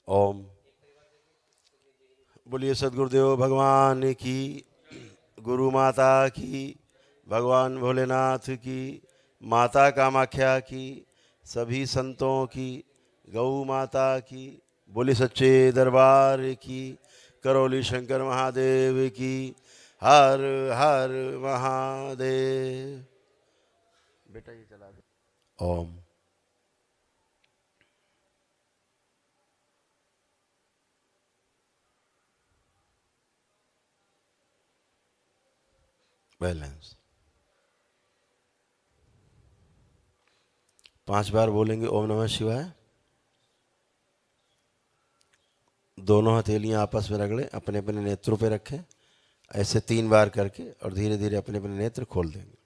ओम। बोलिए सदगुरुदेव भगवान की, गुरु माता की, भगवान भोलेनाथ की, माता कामाख्या की, सभी संतों की, गौ माता की, बोले सच्चे दरबार की, करौली शंकर महादेव की, हर हर महादेव। बेटा ये चला दे। ओम। बैलेंस 5 बार बोलेंगे ओम नमः शिवाय। दोनों हथेलियां आपस में रगड़ें, अपने अपने नेत्रों पे रखें, ऐसे 3 बार करके और धीरे धीरे अपने अपने नेत्र खोल देंगे।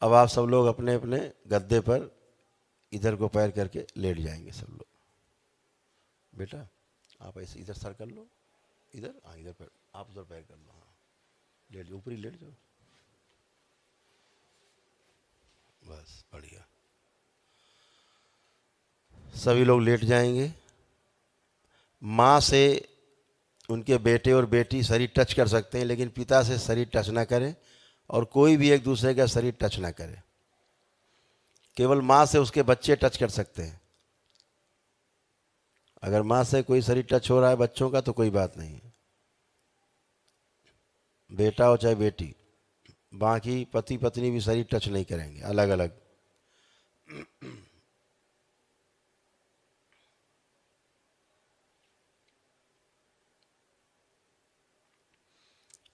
अब आप सब लोग अपने अपने गद्दे पर इधर को पैर करके लेट जाएंगे सब लोग। बेटा आप ऐसे इधर सर कर लो, इधर हाँ, इधर पैर, आप उधर पैर कर लो, हाँ लेट जाओ, ऊपरी लेट जाओ, बस बढ़िया। सभी लोग लेट जाएंगे। माँ से उनके बेटे और बेटी शरीर टच कर सकते हैं, लेकिन पिता से शरीर टच ना करें, और कोई भी एक दूसरे का शरीर टच ना करे। केवल माँ से उसके बच्चे टच कर सकते हैं। अगर माँ से कोई शरीर टच हो रहा है बच्चों का तो कोई बात नहीं, बेटा हो चाहे बेटी। बाकी पति पत्नी भी शरीर टच नहीं करेंगे, अलग अलग।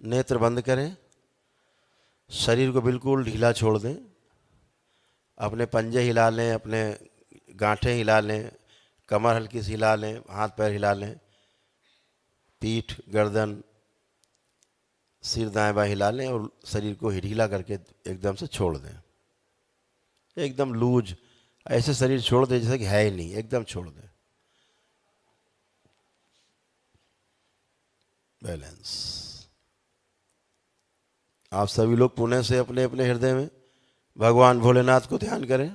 नेत्र बंद करें, शरीर को बिल्कुल ढीला छोड़ दें। अपने पंजे हिला लें, अपने गांठें हिला लें, कमर हल्की सी हिला लें, हाथ पैर हिला लें, पीठ गर्दन सिर दाएं बाएं हिला लें और शरीर को ढीला करके एकदम से छोड़ दें। एकदम लूज, ऐसे शरीर छोड़ दें जैसे कि है ही नहीं, एकदम छोड़ दें। बैलेंस। आप सभी लोग पुणे से अपने अपने हृदय में भगवान भोलेनाथ को ध्यान करें।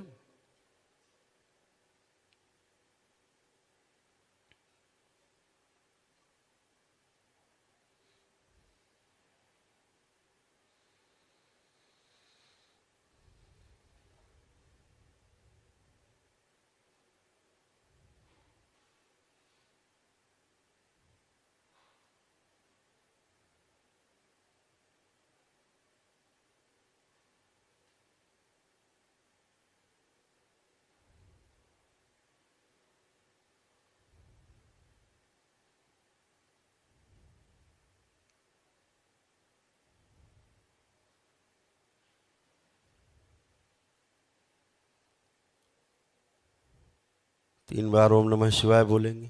तीन बार ओम नमः शिवाय बोलेंगे।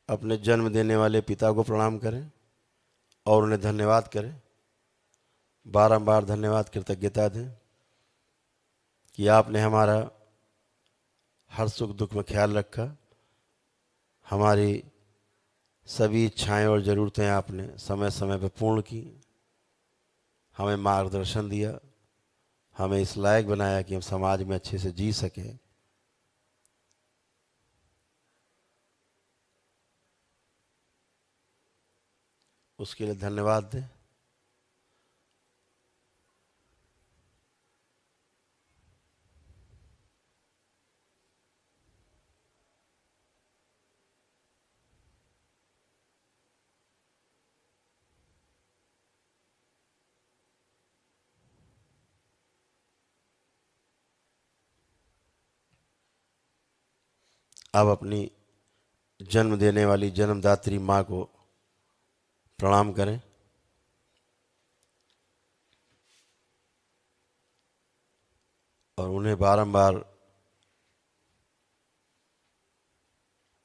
अपने जन्म देने वाले पिता को प्रणाम करें और उन्हें धन्यवाद करें। बारंबार धन्यवाद कृतज्ञता दें कि आपने हमारा हर सुख दुख में ख्याल रखा, हमारी सभी इच्छाएं और ज़रूरतें आपने समय समय पर पूर्ण की, हमें मार्गदर्शन दिया, हमें इस लायक बनाया कि हम समाज में अच्छे से जी सकें। उसके लिए धन्यवाद दें। अब अपनी जन्म देने वाली जन्मदात्री माँ को प्रणाम करें। और उन्हें बारंबार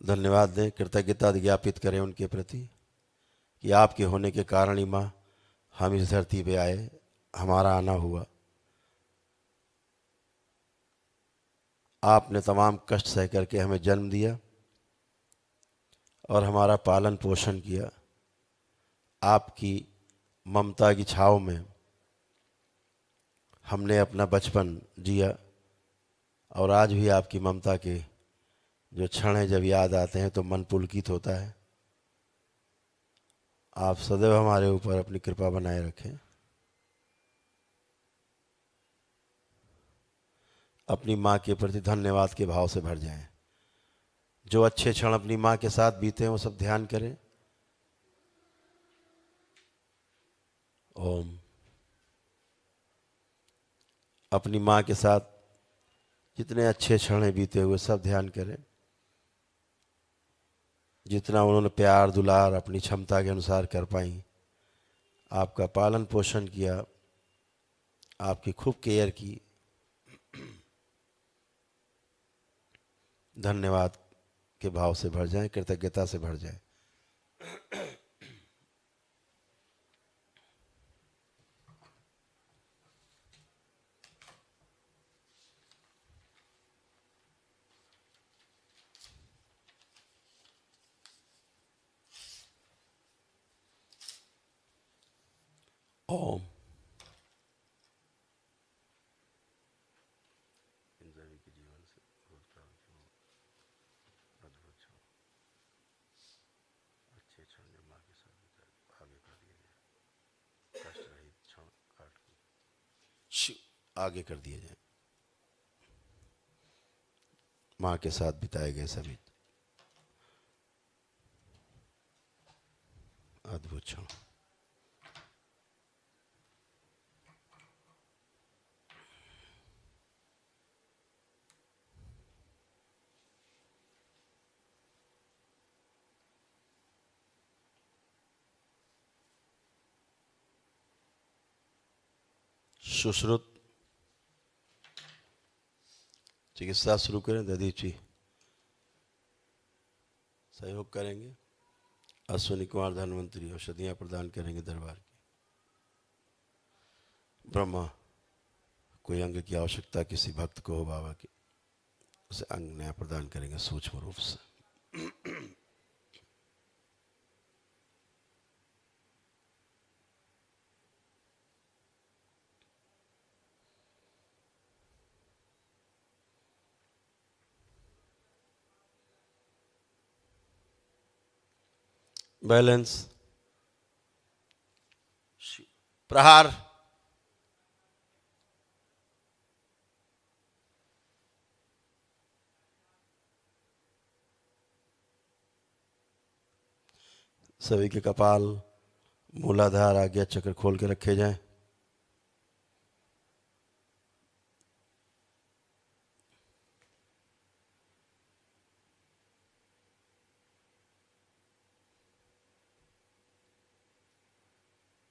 धन्यवाद दें, कृतज्ञता ज्ञापित करें उनके प्रति कि आपके होने के कारण ही माँ हम इस धरती पे आए, हमारा आना हुआ। आपने तमाम कष्ट सह करके हमें जन्म दिया और हमारा पालन पोषण किया। आपकी ममता की छाँव में हमने अपना बचपन जिया, और आज भी आपकी ममता के जो क्षण हैं जब याद आते हैं तो मन पुलकित होता है। आप सदैव हमारे ऊपर अपनी कृपा बनाए रखें। अपनी माँ के प्रति धन्यवाद के भाव से भर जाएं। जो अच्छे क्षण अपनी माँ के साथ बीते हैं वो सब ध्यान करें। ओम। अपनी माँ के साथ जितने अच्छे क्षण हैं बीते हुए सब ध्यान करें। जितना उन्होंने प्यार दुलार अपनी क्षमता के अनुसार कर पाई, आपका पालन पोषण किया, आपकी खूब केयर की। धन्यवाद के भाव से भर जाएं, कृतज्ञता से भर जाएं। ओम। इन सभी के जीवन से अद्भुत क्षण, अच्छे क्षण जो माँ के साथ बिताए आगे कर दिए जाए। कष्ट रहित क्षण काट के आगे कर दिए जाए। माँ के साथ बिताए गए सभी अद्भुत क्षण। सुश्रुत चिकित्सा शुरू करें। ददीप जी सहयोग करेंगे। अश्विनी कुमार धन्वंतरी औषधियाँ प्रदान करेंगे दरबार की। ब्रह्मा कोई अंग की आवश्यकता किसी भक्त को हो बाबा की, उसे अंग नया प्रदान करेंगे सूक्ष्म रूप से। बैलेंस। प्रहार। सभी के कपाल मूलाधार आज्ञा चक्र खोल के रखे जाएं।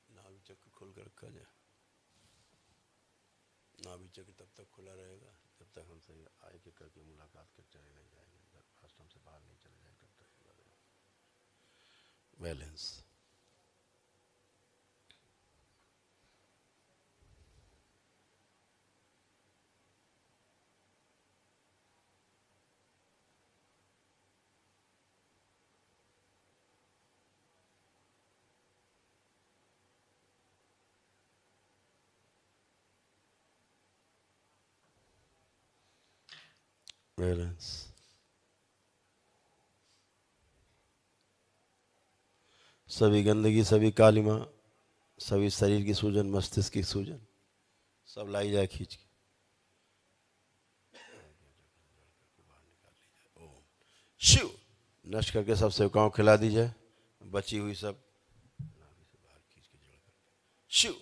नाभि चक्र खोल के रखा जाए। नाभि चक्र तब तक खुला रहेगा जब तक हमसे आय के करके मुलाकात कर चलेगा जाएगा, आश्रम से बाहर नहीं चले जाएगा तब तक। बैलेंस। बैलेंस। सभी गंदगी, सभी कालिमा, सभी शरीर की सूजन, मस्तिष्क की सूजन सब लाई जाए खींच के। ओम। शिव। नष्ट करके सब सेवकाओं खिला दी जाए। बची हुई सब नाभि से बाहर खींच के जोड़ करके शिव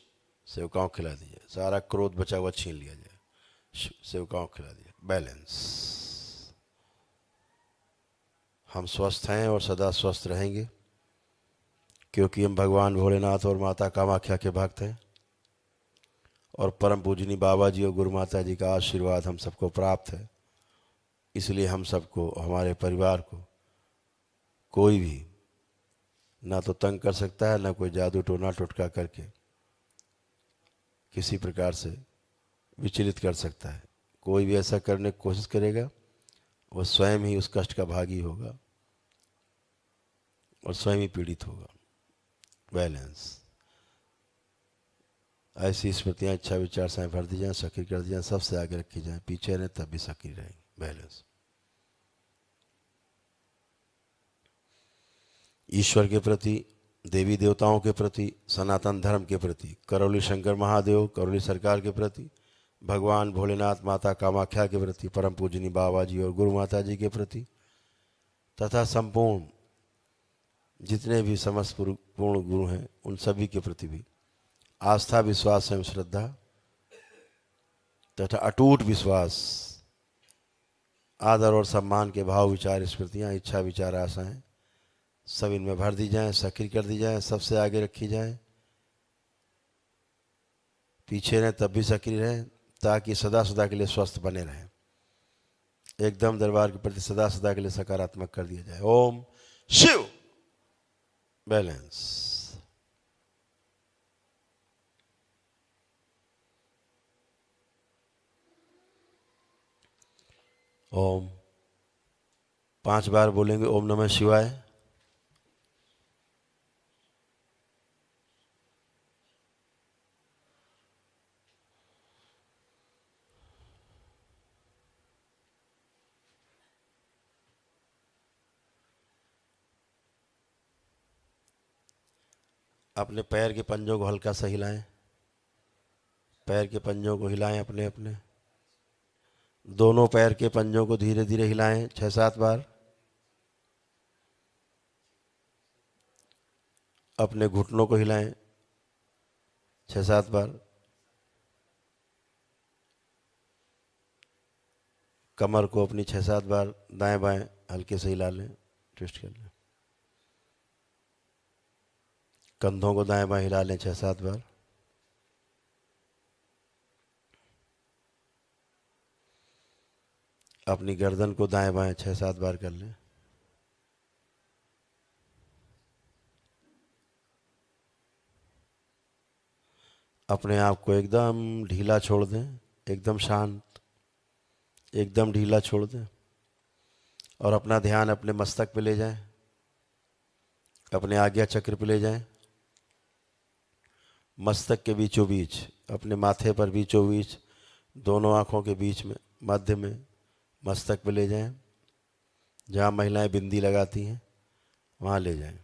सेवकाओं खिला दी जाए। सारा क्रोध बचा हुआ छीन लिया जाए। शिव सेवकाओं खिला दिया। बैलेंस। हम स्वस्थ हैं और सदा स्वस्थ रहेंगे क्योंकि हम भगवान भोलेनाथ और माता कामाख्या के भक्त हैं और परम पूजनी बाबा जी और गुरु माता जी का आशीर्वाद हम सबको प्राप्त है। इसलिए हम सबको, हमारे परिवार को कोई भी ना तो तंग कर सकता है, ना कोई जादू टोना टोटका करके किसी प्रकार से विचलित कर सकता है। कोई भी ऐसा करने की कोशिश करेगा वो स्वयं ही उस कष्ट का भागी होगा। और स्वयं ही पीड़ित होगा। बैलेंस। ऐसी स्मृतियाँ इच्छा विचार से भर दी जाएं, सक्रिय कर दी जाएं, सबसे आगे रखी जाएं, पीछे रहें तब भी सक्रिय रहेंगे। बैलेंस। ईश्वर के प्रति, देवी देवताओं के प्रति, सनातन धर्म के प्रति, करौली शंकर महादेव, करौली सरकार के प्रति, भगवान भोलेनाथ, माता कामाख्या के प्रति, परम पूजनी बाबा जी और गुरु माता जी के प्रति, तथा संपूर्ण जितने भी समस्त पूर्ण गुरु हैं उन सभी के प्रति भी आस्था, विश्वास एवं श्रद्धा तथा अटूट विश्वास, आदर और सम्मान के भाव, विचार, स्मृतियाँ, इच्छा विचार, आशाएं सब इनमें भर दी जाएं, सक्रिय कर दी जाएं, सबसे आगे रखी जाएं, पीछे रहें तब भी सक्रिय रहें, ताकि सदा सदा के लिए स्वस्थ बने रहें। एकदम दरबार के प्रति सदा सदा के लिए सकारात्मक कर दिया जाए। ओम शिव। बैलेंस। ओम 5 बार बोलेंगे ओम नमः शिवाय। अपने पैर के पंजों को हल्का सा हिलाएं, पैर के पंजों को हिलाएं अपने अपने, दोनों पैर के पंजों को धीरे धीरे हिलाएं 6-7 बार। अपने घुटनों को हिलाएं 6-7 बार। कमर को अपनी 6-7 बार दाएं बाएं हल्के से हिला लें, ट्विस्ट कर लें। कंधों को दाएं बाएं हिला लें 6-7 बार। अपनी गर्दन को दाएं बाएं 6-7 बार कर लें। अपने आप को एकदम ढीला छोड़ दें, एकदम शांत, एकदम ढीला छोड़ दें और अपना ध्यान अपने मस्तक पे ले जाएं, अपने आज्ञा चक्र पे ले जाएं। मस्तक के बीचों बीच, अपने माथे पर बीचों बीच, दोनों आँखों के बीच में, मध्य में मस्तक पे ले जाएं। जहाँ महिलाएं बिंदी लगाती हैं वहाँ ले जाएं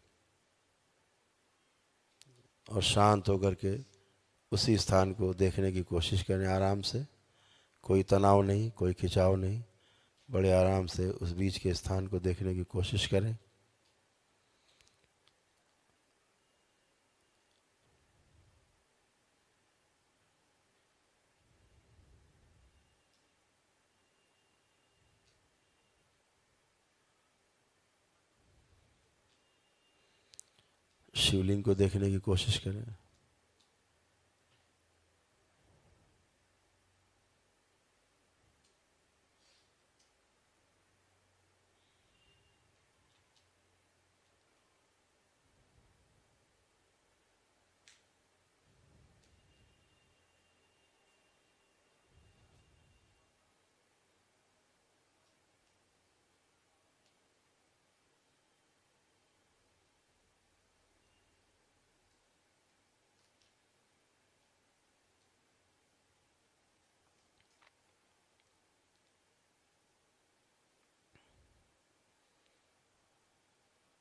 और शांत होकर के उसी स्थान को देखने की कोशिश करें आराम से। कोई तनाव नहीं, कोई खिंचाव नहीं, बड़े आराम से उस बीच के स्थान को देखने की कोशिश करें। शिवलिंग को देखने की कोशिश करें।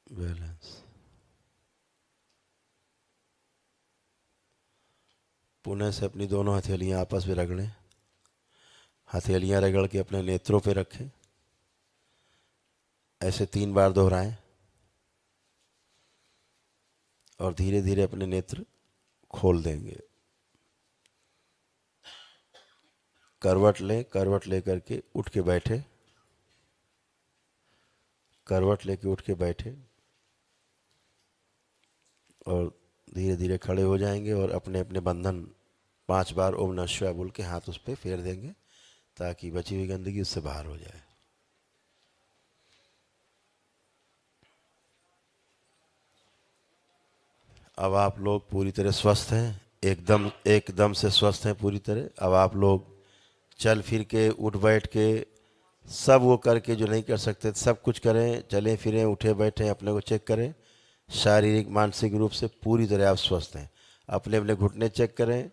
बैलेंस। पुनः से अपनी दोनों हथेलियां आपस में रगड़ें। हथेलियां रगड़ के अपने नेत्रों पे रखें। ऐसे 3 बार दोहराएं और धीरे धीरे अपने नेत्र खोल देंगे। करवट लें, करवट लेकर के उठ के बैठे, करवट लेके उठ के बैठे और धीरे धीरे खड़े हो जाएंगे और अपने अपने बंधन 5 बार ओम नमः शिवाय बोल के हाथ उस पर फेर देंगे ताकि बची हुई गंदगी उससे बाहर हो जाए। अब आप लोग पूरी तरह स्वस्थ हैं, एकदम एकदम से स्वस्थ हैं पूरी तरह। अब आप लोग चल फिर के, उठ बैठ के, सब वो करके जो नहीं कर सकते सब कुछ करें। चलें फिरें, उठे बैठे, अपने को चेक करें शारीरिक मानसिक रूप से पूरी तरह आप स्वस्थ हैं। अपने अपने घुटने चेक करें,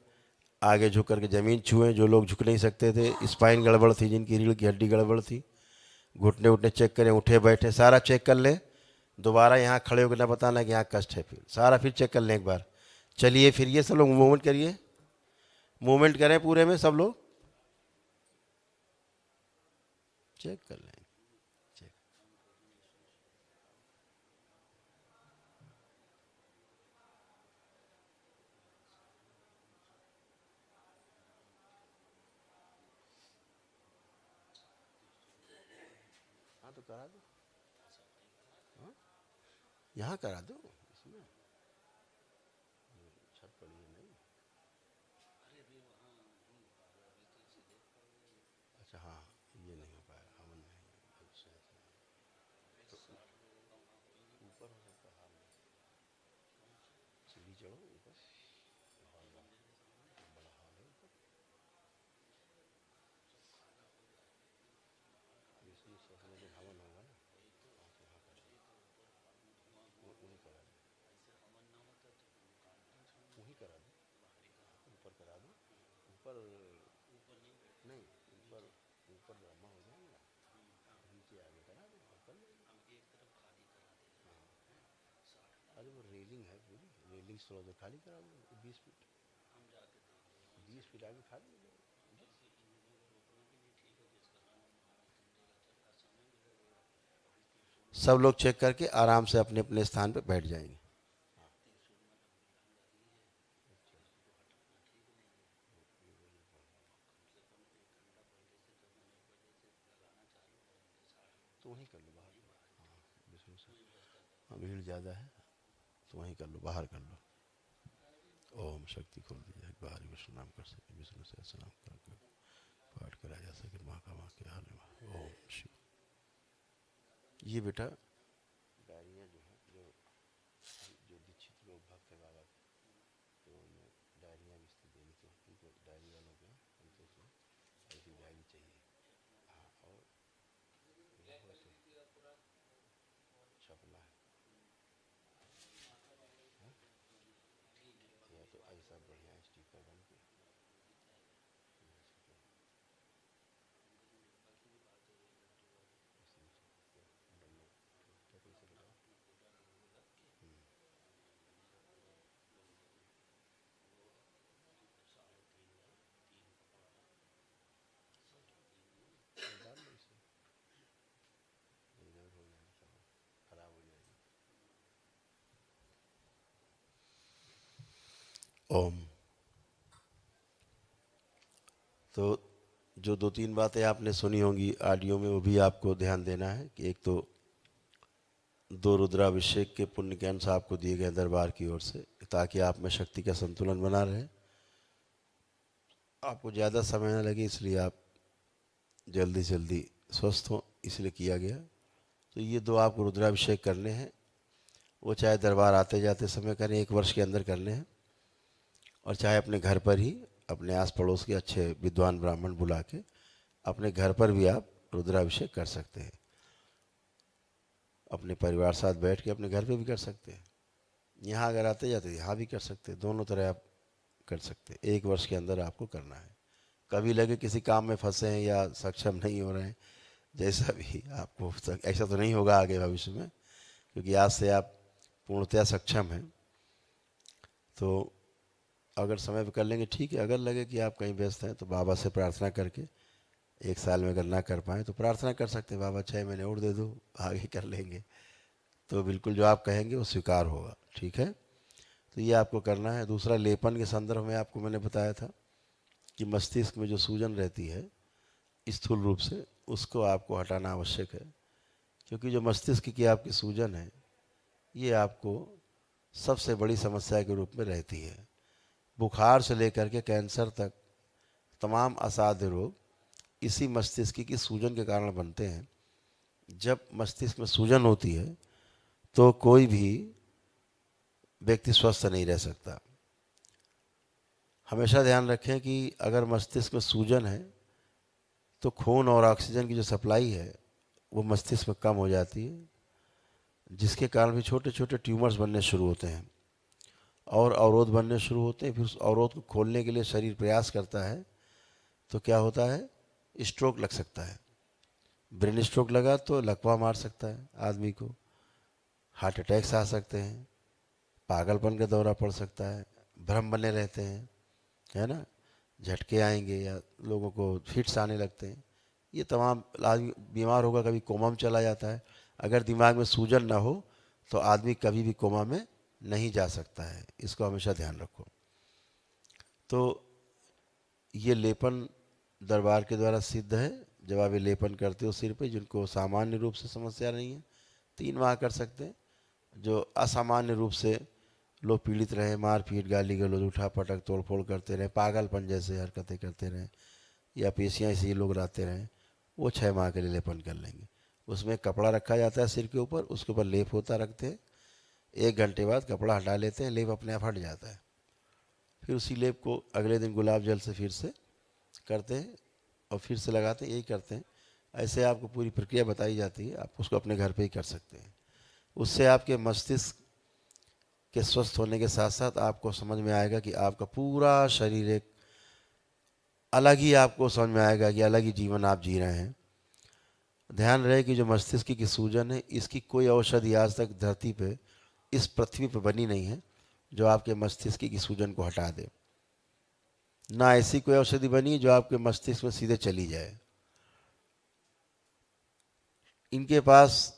आगे झुक करके ज़मीन छुएं। जो लोग झुक नहीं सकते थे, स्पाइन गड़बड़ थी, जिनकी रीढ़ की हड्डी गड़बड़ थी, घुटने उठने चेक करें, उठे बैठे सारा चेक कर लें। दोबारा यहाँ खड़े होकर ना बताना कि यहाँ कष्ट है, फिर सारा फिर चेक कर लें एक बार। चलिए फिर ये सब लोग मूवमेंट करिए, मूवमेंट करें पूरे में सब लोग, चेक कर लें। चेक। हाँ तो करा दो, हाँ यहाँ करा दो, इसमें छत पड़ी है नहीं। अच्छा हाँ, ये नहीं हो पाया, हमन नहीं अच्छा, तो ऊपर हो सकता है, सीढ़ी चढ़ो ऊपर, बड़ा हॉल है ऊपर, इसमें सोचने के हवन होगा ना, वहाँ कर वहीं करा दो, वहीं करा दो, ऊपर करा दो, ऊपर नहीं, ऊपर ऊपर ड्रामा हो जाएगा, नीचे आगे करा दो, ऊपर अरे वो रेलिंग है पूरी, रेलिंग थोड़ा तो खाली करा दो, 20 फीट, 20 फीट आगे खाली हो जाएगा। सब लोग चेक करके आराम से अपने अपने स्थान पे बैठ जाएंगे। तो वहीं कर लो बाहर, हाँ विष्णु से, हाँ भीड़ ज़्यादा है तो वहीं कर लो, बाहर कर लो। ओम शक्ति खोल दी जाए, बाहर विष्णु नाम कर सके, विष्णु से ऐसा नाम करके पाठ करा जा सके, माँ का माँ के हाल में। ओम शिव। ये बेटा डायरियाँ जो है, जो दीक्षित लोग भक्त है बाबा के, तो उन्हें डायरियाँ भी इसलिए देनी चाहिए, उनको डायरी वालों को हमसे उसमें ऐसी डायरी चाहिए। हाँ और छपना है, या तो ऐसा बढ़िया स्टिकर बन के, खराब हो जाएगी। ओम। तो जो 2-3 बातें आपने सुनी होंगी ऑडियो में, वो भी आपको ध्यान देना है कि एक तो 2 रुद्राभिषेक के पुण्य के अंश आपको दिए गए दरबार की ओर से, ताकि आप में शक्ति का संतुलन बना रहे, आपको ज़्यादा समय न लगे, इसलिए आप जल्दी जल्दी स्वस्थ हो, इसलिए किया गया। तो ये 2 आपको रुद्राभिषेक करने हैं, वो चाहे दरबार आते जाते समय करें, 1 वर्ष के अंदर करने हैं, और चाहे अपने घर पर ही अपने आस पड़ोस के अच्छे विद्वान ब्राह्मण बुला के अपने घर पर भी आप रुद्राभिषेक कर सकते हैं। अपने परिवार साथ बैठ के अपने घर पे भी कर सकते हैं, यहाँ अगर आते जाते यहाँ भी कर सकते हैं, दोनों तरह आप कर सकते हैं। 1 वर्ष के अंदर आपको करना है। कभी लगे किसी काम में फंसे हैं या सक्षम नहीं हो रहे हैं, जैसा भी आपको, ऐसा तो नहीं होगा आगे भविष्य में, क्योंकि आज से आप पूर्णतया सक्षम हैं। तो अगर समय पर कर लेंगे ठीक है, अगर लगे कि आप कहीं व्यस्त हैं तो बाबा से प्रार्थना करके 1 साल में अगर ना कर पाएँ तो प्रार्थना कर सकते हैं, बाबा 6 महीने और दे दो, आगे कर लेंगे। तो बिल्कुल जो आप कहेंगे वो स्वीकार होगा, ठीक है। तो ये आपको करना है। दूसरा, लेपन के संदर्भ में आपको मैंने बताया था कि मस्तिष्क में जो सूजन रहती है स्थूल रूप से, उसको आपको हटाना आवश्यक है, क्योंकि जो मस्तिष्क की आपकी सूजन है ये आपको सबसे बड़ी समस्या के रूप में रहती है। बुखार से लेकर के कैंसर तक तमाम असाध्य रोग इसी मस्तिष्क की सूजन के कारण बनते हैं। जब मस्तिष्क में सूजन होती है तो कोई भी व्यक्ति स्वस्थ नहीं रह सकता। हमेशा ध्यान रखें कि अगर मस्तिष्क में सूजन है तो खून और ऑक्सीजन की जो सप्लाई है वो मस्तिष्क में कम हो जाती है, जिसके कारण भी छोटे छोटे ट्यूमर्स बनने शुरू होते हैं और अवरोध बनने शुरू होते हैं। फिर उस अवरोध को खोलने के लिए शरीर प्रयास करता है तो क्या होता है, स्ट्रोक लग सकता है। ब्रेन स्ट्रोक लगा तो लकवा मार सकता है आदमी को, हार्ट अटैक्स आ सकते हैं, पागलपन का दौरा पड़ सकता है, भ्रम बने रहते हैं, है ना, झटके आएंगे या लोगों को फिट्स आने लगते हैं। ये तमाम आदमी बीमार होगा, कभी कोमा में चला जाता है। अगर दिमाग में सूजन ना हो तो आदमी कभी भी कोमा में नहीं जा सकता है, इसको हमेशा ध्यान रखो। तो ये लेपन दरबार के द्वारा सिद्ध है। जब आप ये लेपन करते हो सिर पे, जिनको सामान्य रूप से समस्या नहीं है 3 माह कर सकते हैं। जो असामान्य रूप से लोग पीड़ित रहे, मारपीट, गाली गलौज, उठा पटक, तोड़ फोड़ करते रहे, पागलपन जैसे हरकतें करते रहे या पेशियाँ इसी लोग रहते रहें, वो 6 माह के लिए लेपन कर लेंगे। उसमें कपड़ा रखा जाता है सिर के ऊपर, उसके ऊपर लेप होता रखते हैं। 1 घंटे बाद कपड़ा हटा लेते हैं, लेप अपने आप हट जाता है। फिर उसी लेप को अगले दिन गुलाब जल से फिर से करते हैं और फिर से लगाते हैं, यही करते हैं। ऐसे आपको पूरी प्रक्रिया बताई जाती है, आप उसको अपने घर पे ही कर सकते हैं। उससे आपके मस्तिष्क के स्वस्थ होने के साथ साथ आपको समझ में आएगा कि आपका पूरा शरीर एक अलग ही, आपको समझ में आएगा कि अलग ही जीवन आप जी रहे हैं। ध्यान रहे कि जो मस्तिष्क की सूजन है, इसकी कोई औषधि आज तक धरती पे, इस पृथ्वी पर बनी नहीं है जो आपके मस्तिष्क की सूजन को हटा दे। ना ऐसी कोई औषधि बनी जो आपके मस्तिष्क में सीधे चली जाए। इनके पास,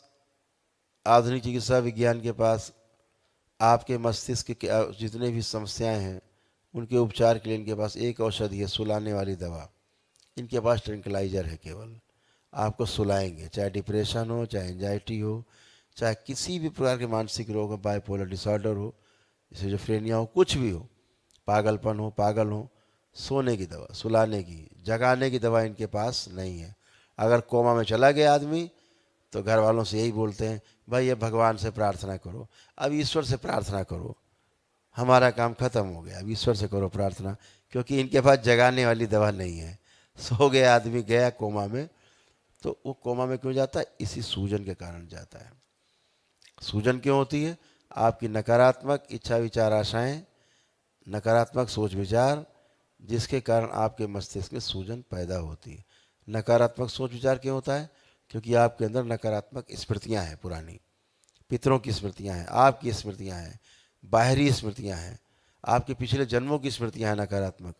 आधुनिक चिकित्सा विज्ञान के पास, आपके मस्तिष्क के जितने भी समस्याएं हैं उनके उपचार के लिए इनके पास एक औषधि है, सुलाने वाली दवा। इनके पास ट्रैंक्विलाइजर है, केवल आपको सुलाएंगे। चाहे डिप्रेशन हो, चाहे एंजाइटी हो, चाहे किसी भी प्रकार के मानसिक रोग हो, बाइपोलर डिसऑर्डर हो, सिजोफ्रेनिया हो, कुछ भी हो, पागलपन हो, पागल हो, सोने की दवा, सुलाने की, जगाने की दवा इनके पास नहीं है। अगर कोमा में चला गया आदमी तो घर वालों से यही बोलते हैं, भाई ये भगवान से प्रार्थना करो, अब ईश्वर से प्रार्थना करो, हमारा काम खत्म हो गया, अब ईश्वर से करो प्रार्थना, क्योंकि इनके पास जगाने वाली दवा नहीं है। सो गया आदमी, गया कोमा में, तो वो कोमा में क्यों जाता है, इसी सूजन के कारण जाता है। सूजन क्यों होती है, आपकी नकारात्मक इच्छा विचार आशाएं, नकारात्मक सोच विचार, जिसके कारण आपके मस्तिष्क में सूजन पैदा होती है। नकारात्मक सोच विचार क्यों होता है, क्योंकि आपके अंदर नकारात्मक स्मृतियां हैं, पुरानी पितरों की स्मृतियां हैं, आपकी स्मृतियां हैं, बाहरी स्मृतियां हैं, आपके पिछले जन्मों की स्मृतियां हैं नकारात्मक।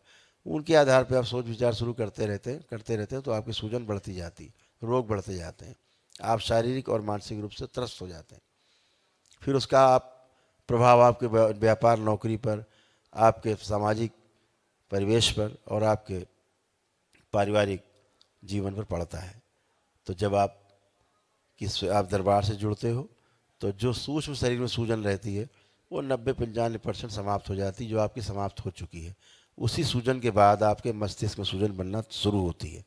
उनके आधार पर आप सोच विचार शुरू करते रहते हैं तो आपकी सूजन बढ़ती जाती, रोग बढ़ते जाते हैं, आप शारीरिक और मानसिक रूप से त्रस्त हो जाते हैं। फिर उसका आप प्रभाव आपके व्यापार, नौकरी पर, आपके सामाजिक परिवेश पर और आपके पारिवारिक जीवन पर पड़ता है। तो जब आप दरबार से जुड़ते हो तो जो सूक्ष्म शरीर में सूजन रहती है वो 90-95% समाप्त हो जाती है, जो आपकी समाप्त हो चुकी है। उसी सूजन के बाद आपके मस्तिष्क में सूजन बनना शुरू होती है।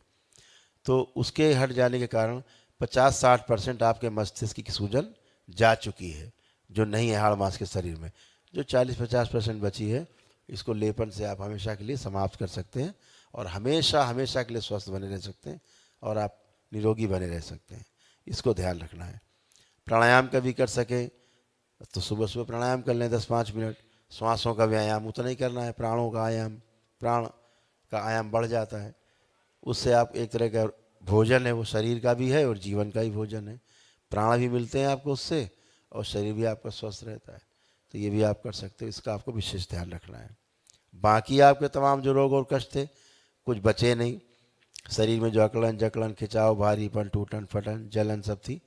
तो उसके हट जाने के कारण 50-60% आपके मस्तिष्क की सूजन जा चुकी है, जो नहीं है हाड़ मांस के शरीर में। जो 40-50% बची है, इसको लेपन से आप हमेशा के लिए समाप्त कर सकते हैं और हमेशा हमेशा के लिए स्वस्थ बने रह सकते हैं और आप निरोगी बने रह सकते हैं। इसको ध्यान रखना है। प्राणायाम कभी कर सके तो सुबह सुबह प्राणायाम कर लें 10-5 मिनट। श्वासों का व्यायाम उतना ही करना है, प्राणों का आयाम, प्राण का आयाम बढ़ जाता है। उससे आप एक तरह का भोजन है, वो शरीर का भी है और जीवन का ही भोजन है। प्राण भी मिलते हैं आपको उससे और शरीर भी आपका स्वस्थ रहता है। तो ये भी आप कर सकते हो, इसका आपको विशेष ध्यान रखना है। बाकी आपके तमाम जो रोग और कष्ट थे कुछ बचे नहीं। शरीर में जो अकड़न जकड़न, खिंचाव, भारीपन, टूटन फटन, जलन सब थी,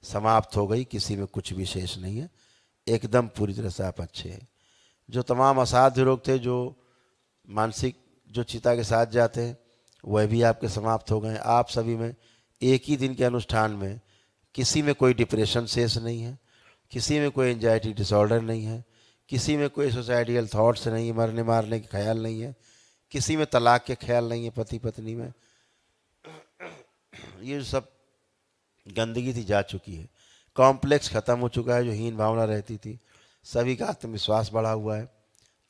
समाप्त हो गई। किसी में कुछ भी शेष नहीं है, एकदम पूरी तरह से आप अच्छे हैं। जो तमाम असाध्य रोग थे, जो मानसिक जो चिता के साथ जाते हैं, वह भी आपके समाप्त हो गए। आप सभी में एक ही दिन के अनुष्ठान में किसी में कोई डिप्रेशन शेष नहीं है, किसी में कोई एंजाइटी डिसऑर्डर नहीं है, किसी में कोई सुसाइडियल थॉट्स नहीं है, मरने मारने के ख्याल नहीं है, किसी में तलाक के ख्याल नहीं है पति पत्नी में। ये सब गंदगी थी जा चुकी है। कॉम्प्लेक्स खत्म हो चुका है, जो हीन भावना रहती थी। सभी का आत्मविश्वास बढ़ा हुआ है।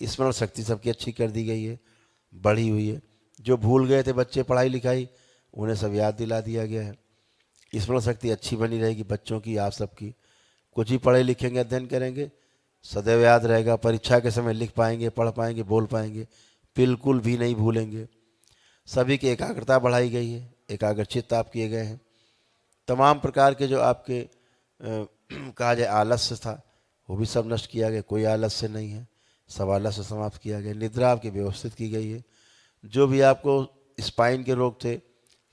स्मरण शक्ति सबकी अच्छी कर दी गई है, बढ़ी हुई है। जो भूल गए थे बच्चे पढ़ाई लिखाई, उन्हें सब याद दिला दिया गया है। स्मरण शक्ति अच्छी बनी रहेगी बच्चों की, आप सबकी। कुछ ही पढ़े लिखेंगे, अध्ययन करेंगे, सदैव याद रहेगा। परीक्षा के समय लिख पाएंगे, पढ़ पाएंगे, बोल पाएंगे, बिल्कुल भी नहीं भूलेंगे। सभी की एकाग्रता बढ़ाई गई है, एकाग्रचित्त आप किए गए हैं। तमाम प्रकार के जो आपके कहा जाए आलस्य था वो भी सब नष्ट किया गया, कोई आलस्य नहीं है, सब आलस्य समाप्त किया गया। निद्रा आपकी व्यवस्थित की गई है। जो भी आपको स्पाइन के रोग थे,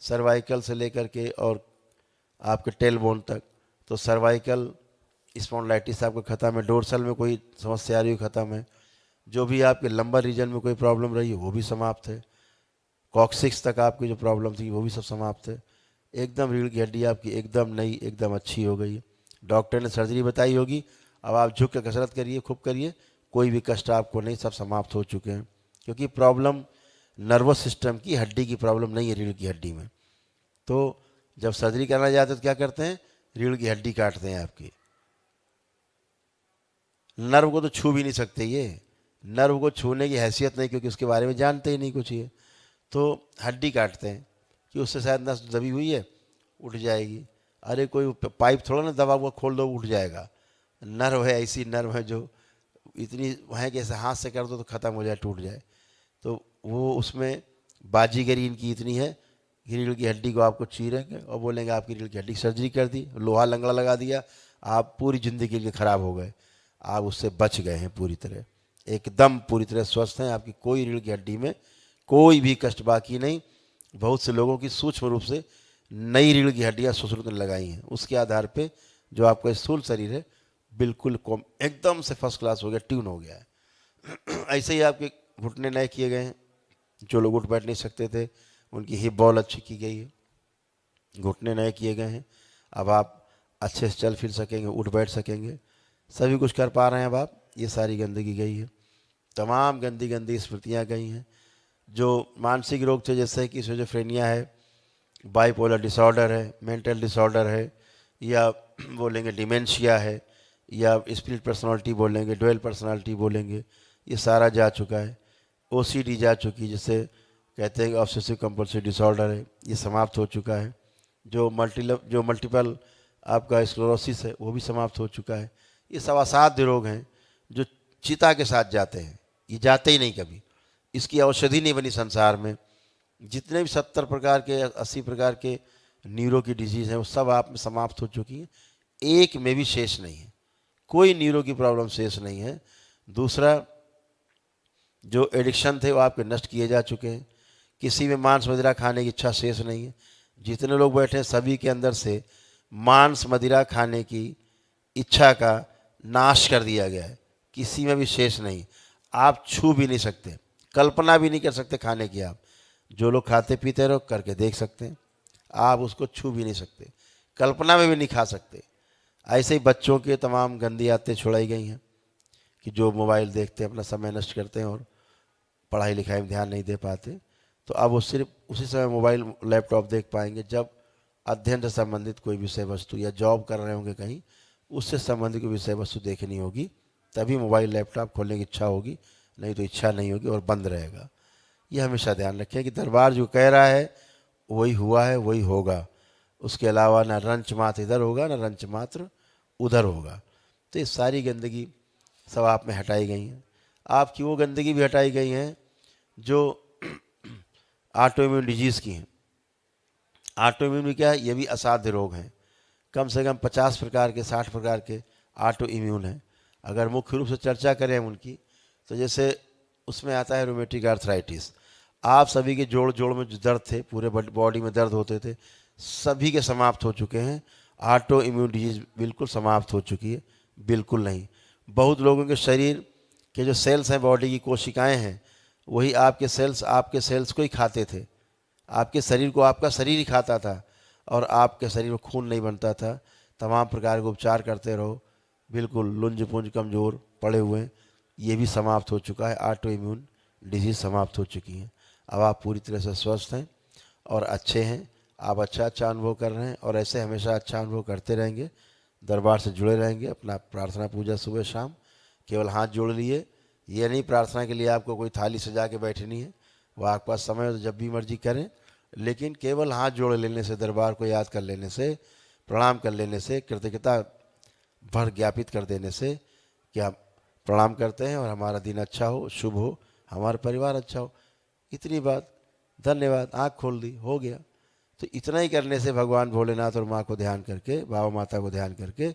सर्वाइकल से लेकर के और आपके टेल बोन तक, तो सर्वाइकल स्पॉन्डिलाइटिस आपका ख़त्म है, डोर्सल में कोई समस्या आ रही हो ख़त्म है, जो भी आपके लंबर रीजन में कोई प्रॉब्लम रही है वो भी समाप्त है, कॉक्सिक्स तक आपकी जो प्रॉब्लम थी वो भी सब समाप्त है। एकदम रीढ़ की हड्डी आपकी एकदम नई, एकदम अच्छी हो गई है। डॉक्टर ने सर्जरी बताई होगी, अब आप झुक के कसरत करिए, खूब करिए, कोई भी कष्ट आपको नहीं, सब समाप्त हो चुके हैं। क्योंकि प्रॉब्लम नर्वस सिस्टम की, हड्डी की प्रॉब्लम नहीं है रीढ़ की हड्डी में। तो जब सर्जरी करना जाते तो क्या करते हैं, रीढ़ की हड्डी काटते हैं आपकी। नर्व को तो छू भी नहीं सकते, ये नर्व को छूने की हैसियत नहीं, क्योंकि उसके बारे में जानते ही नहीं कुछ ये। तो हड्डी काटते हैं कि उससे शायद नस दबी हुई है, उठ जाएगी। अरे कोई पाइप थोड़ा ना दबा हुआ खोल दो उठ जाएगा। नर्व है, ऐसी नर्व है जो इतनी है कि ऐसे हाथ से कर दो तो ख़त्म हो जाए, टूट जाए। तो वो उसमें बाजीगरी इनकी इतनी है कि रीढ़ की हड्डी को आपको चीरेंगे और बोलेंगे आपकी रीढ़ की हड्डी की सर्जरी कर दी, लोहा लंगड़ा लगा दिया, आप पूरी ज़िंदगी के लिए ख़राब हो गए। आप उससे बच गए हैं पूरी तरह, एकदम पूरी तरह स्वस्थ हैं। आपकी कोई रीढ़ की हड्डी में कोई भी कष्ट बाकी नहीं। बहुत से लोगों की सूक्ष्म रूप से नई रीढ़ की हड्डियाँ सुश्रुत ने लगाई हैं, उसके आधार पे जो आपका स्थूल शरीर है बिल्कुल एकदम से फर्स्ट क्लास हो गया, ट्यून हो गया है। ऐसे ही आपके घुटने नए किए गए हैं, जो लोग उठ बैठ नहीं सकते थे उनकी हिप बॉल अच्छी की गई है, घुटने नए किए गए हैं। अब आप अच्छे से चल फिर सकेंगे, उठ बैठ सकेंगे, सभी कुछ कर पा रहे हैं अब आप। ये सारी गंदगी गई है, तमाम गंदी गंदी स्मृतियाँ गई हैं। जो मानसिक रोग थे जैसे कि सिजोफ्रेनिया है, बाइपोलर डिसऑर्डर है, मेंटल डिसऑर्डर है, या बोलेंगे डिमेंशिया है, या स्प्लिट पर्सनालिटी बोलेंगे, डुअल पर्सनालिटी बोलेंगे, ये सारा जा चुका है। ओसीडी जा चुकी, जिसे कहते हैं ऑब्सेसिव कंपल्सिव डिसऑर्डर है, ये समाप्त हो चुका है। जो मल्टीपल आपका स्क्लेरोसिस है वो भी समाप्त हो चुका है। ये सब असाध्य रोग हैं जो चिता के साथ जाते हैं, ये जाते ही नहीं कभी, इसकी औषधि नहीं बनी संसार में। जितने भी 70 प्रकार के 80 प्रकार के न्यूरो की डिजीज़ हैं वो सब आप में समाप्त हो चुकी हैं, एक में भी शेष नहीं है, कोई न्यूरो की प्रॉब्लम शेष नहीं है। दूसरा, जो एडिक्शन थे वो आपके नष्ट किए जा चुके हैं, किसी में मांस मदिरा खाने की इच्छा शेष नहीं है। जितने लोग बैठे हैं सभी के अंदर से मांस मदिरा खाने की इच्छा का नाश कर दिया गया है, किसी में भी शेष नहीं। आप छू भी नहीं सकते, कल्पना भी नहीं कर सकते खाने की। आप जो लोग खाते पीते रहो करके देख सकते हैं, आप उसको छू भी नहीं सकते, कल्पना में भी नहीं खा सकते। ऐसे ही बच्चों के तमाम गंदी आदतें छुड़ाई गई हैं कि जो मोबाइल देखते हैं, अपना समय नष्ट करते हैं और पढ़ाई लिखाई में ध्यान नहीं दे पाते। तो अब वो सिर्फ उसी समय मोबाइल लैपटॉप देख पाएंगे जब अध्ययन से संबंधित कोई विषय वस्तु, या जॉब कर रहे होंगे कहीं, उससे संबंधित कोई विषय वस्तु देखनी होगी, तभी मोबाइल लैपटॉप खोलने की इच्छा होगी, नहीं तो इच्छा नहीं होगी और बंद रहेगा। ये हमेशा ध्यान रखें कि दरबार जो कह रहा है वही हुआ है, वही होगा। उसके अलावा ना रंच मात्र इधर होगा, ना रंच मात्र उधर होगा। तो ये सारी गंदगी सब आप में हटाई गई हैं। आपकी वो गंदगी भी हटाई गई हैं जो ऑटो इम्यून डिजीज़ की हैं। ऑटो इम्यून में क्या है, ये भी असाध्य रोग हैं। कम से कम 50 प्रकार के 60 प्रकार के ऑटो इम्यून हैं। अगर मुख्य रूप से चर्चा करें उनकी, तो जैसे उसमें आता है रोमेटिक आर्थराइटिस। आप सभी के जोड़ जोड़ में जो दर्द थे, पूरे बॉडी में दर्द होते थे, सभी के समाप्त हो चुके हैं। ऑटो इम्यून डिजीज बिल्कुल समाप्त हो चुकी है, बिल्कुल नहीं। बहुत लोगों के शरीर के जो सेल्स हैं, बॉडी की कोशिकाएं हैं, वही आपके सेल्स को ही खाते थे। आपके शरीर को आपका शरीर ही खाता था और आपके शरीर में खून नहीं बनता था। तमाम प्रकार के उपचार करते रहो, बिल्कुल लुंज पुंज कमज़ोर पड़े हुए हैं, ये भी समाप्त हो चुका है। ऑटो इम्यून डिजीज़ समाप्त हो चुकी हैं। अब आप पूरी तरह से स्वस्थ हैं और अच्छे हैं। आप अच्छा अनुभव कर रहे हैं और ऐसे हमेशा अच्छा अनुभव करते रहेंगे। दरबार से जुड़े रहेंगे। अपना प्रार्थना पूजा सुबह शाम केवल हाथ जोड़ लिए, ये नहीं प्रार्थना के लिए आपको कोई थाली सजा के बैठनी है, वो आपके पास समय हो तो जब भी मर्जी करें, लेकिन केवल हाथ जोड़ लेने से, दरबार को याद कर लेने से, प्रणाम कर लेने से, कृतज्ञता भर ज्ञापित कर देने से कि हम प्रणाम करते हैं और हमारा दिन अच्छा हो, शुभ हो, हमारा परिवार अच्छा हो। इतनी बात, धन्यवाद, आँख खोल दी, हो गया। तो इतना ही करने से भगवान भोलेनाथ और माँ को ध्यान करके, बाबा माता को ध्यान करके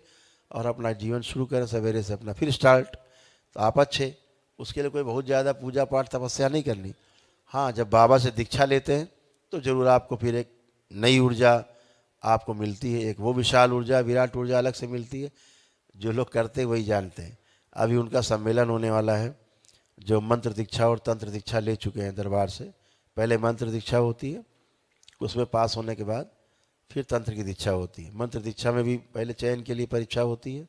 और अपना जीवन शुरू करें सवेरे से अपना, फिर स्टार्ट। तो आप अच्छे, उसके लिए कोई बहुत ज़्यादा पूजा पाठ तपस्या नहीं करनी। हाँ, जब बाबा से दीक्षा लेते हैं तो ज़रूर आपको फिर एक नई ऊर्जा आपको मिलती है, एक वो विशाल ऊर्जा, विराट ऊर्जा अलग से मिलती है। जो लोग करते वही जानते हैं। अभी उनका सम्मेलन होने वाला है, जो मंत्र दीक्षा और तंत्र दीक्षा ले चुके हैं दरबार से। पहले मंत्र दीक्षा होती है, उसमें पास होने के बाद फिर तंत्र की दीक्षा होती है। मंत्र दीक्षा में भी पहले चयन के लिए परीक्षा होती है,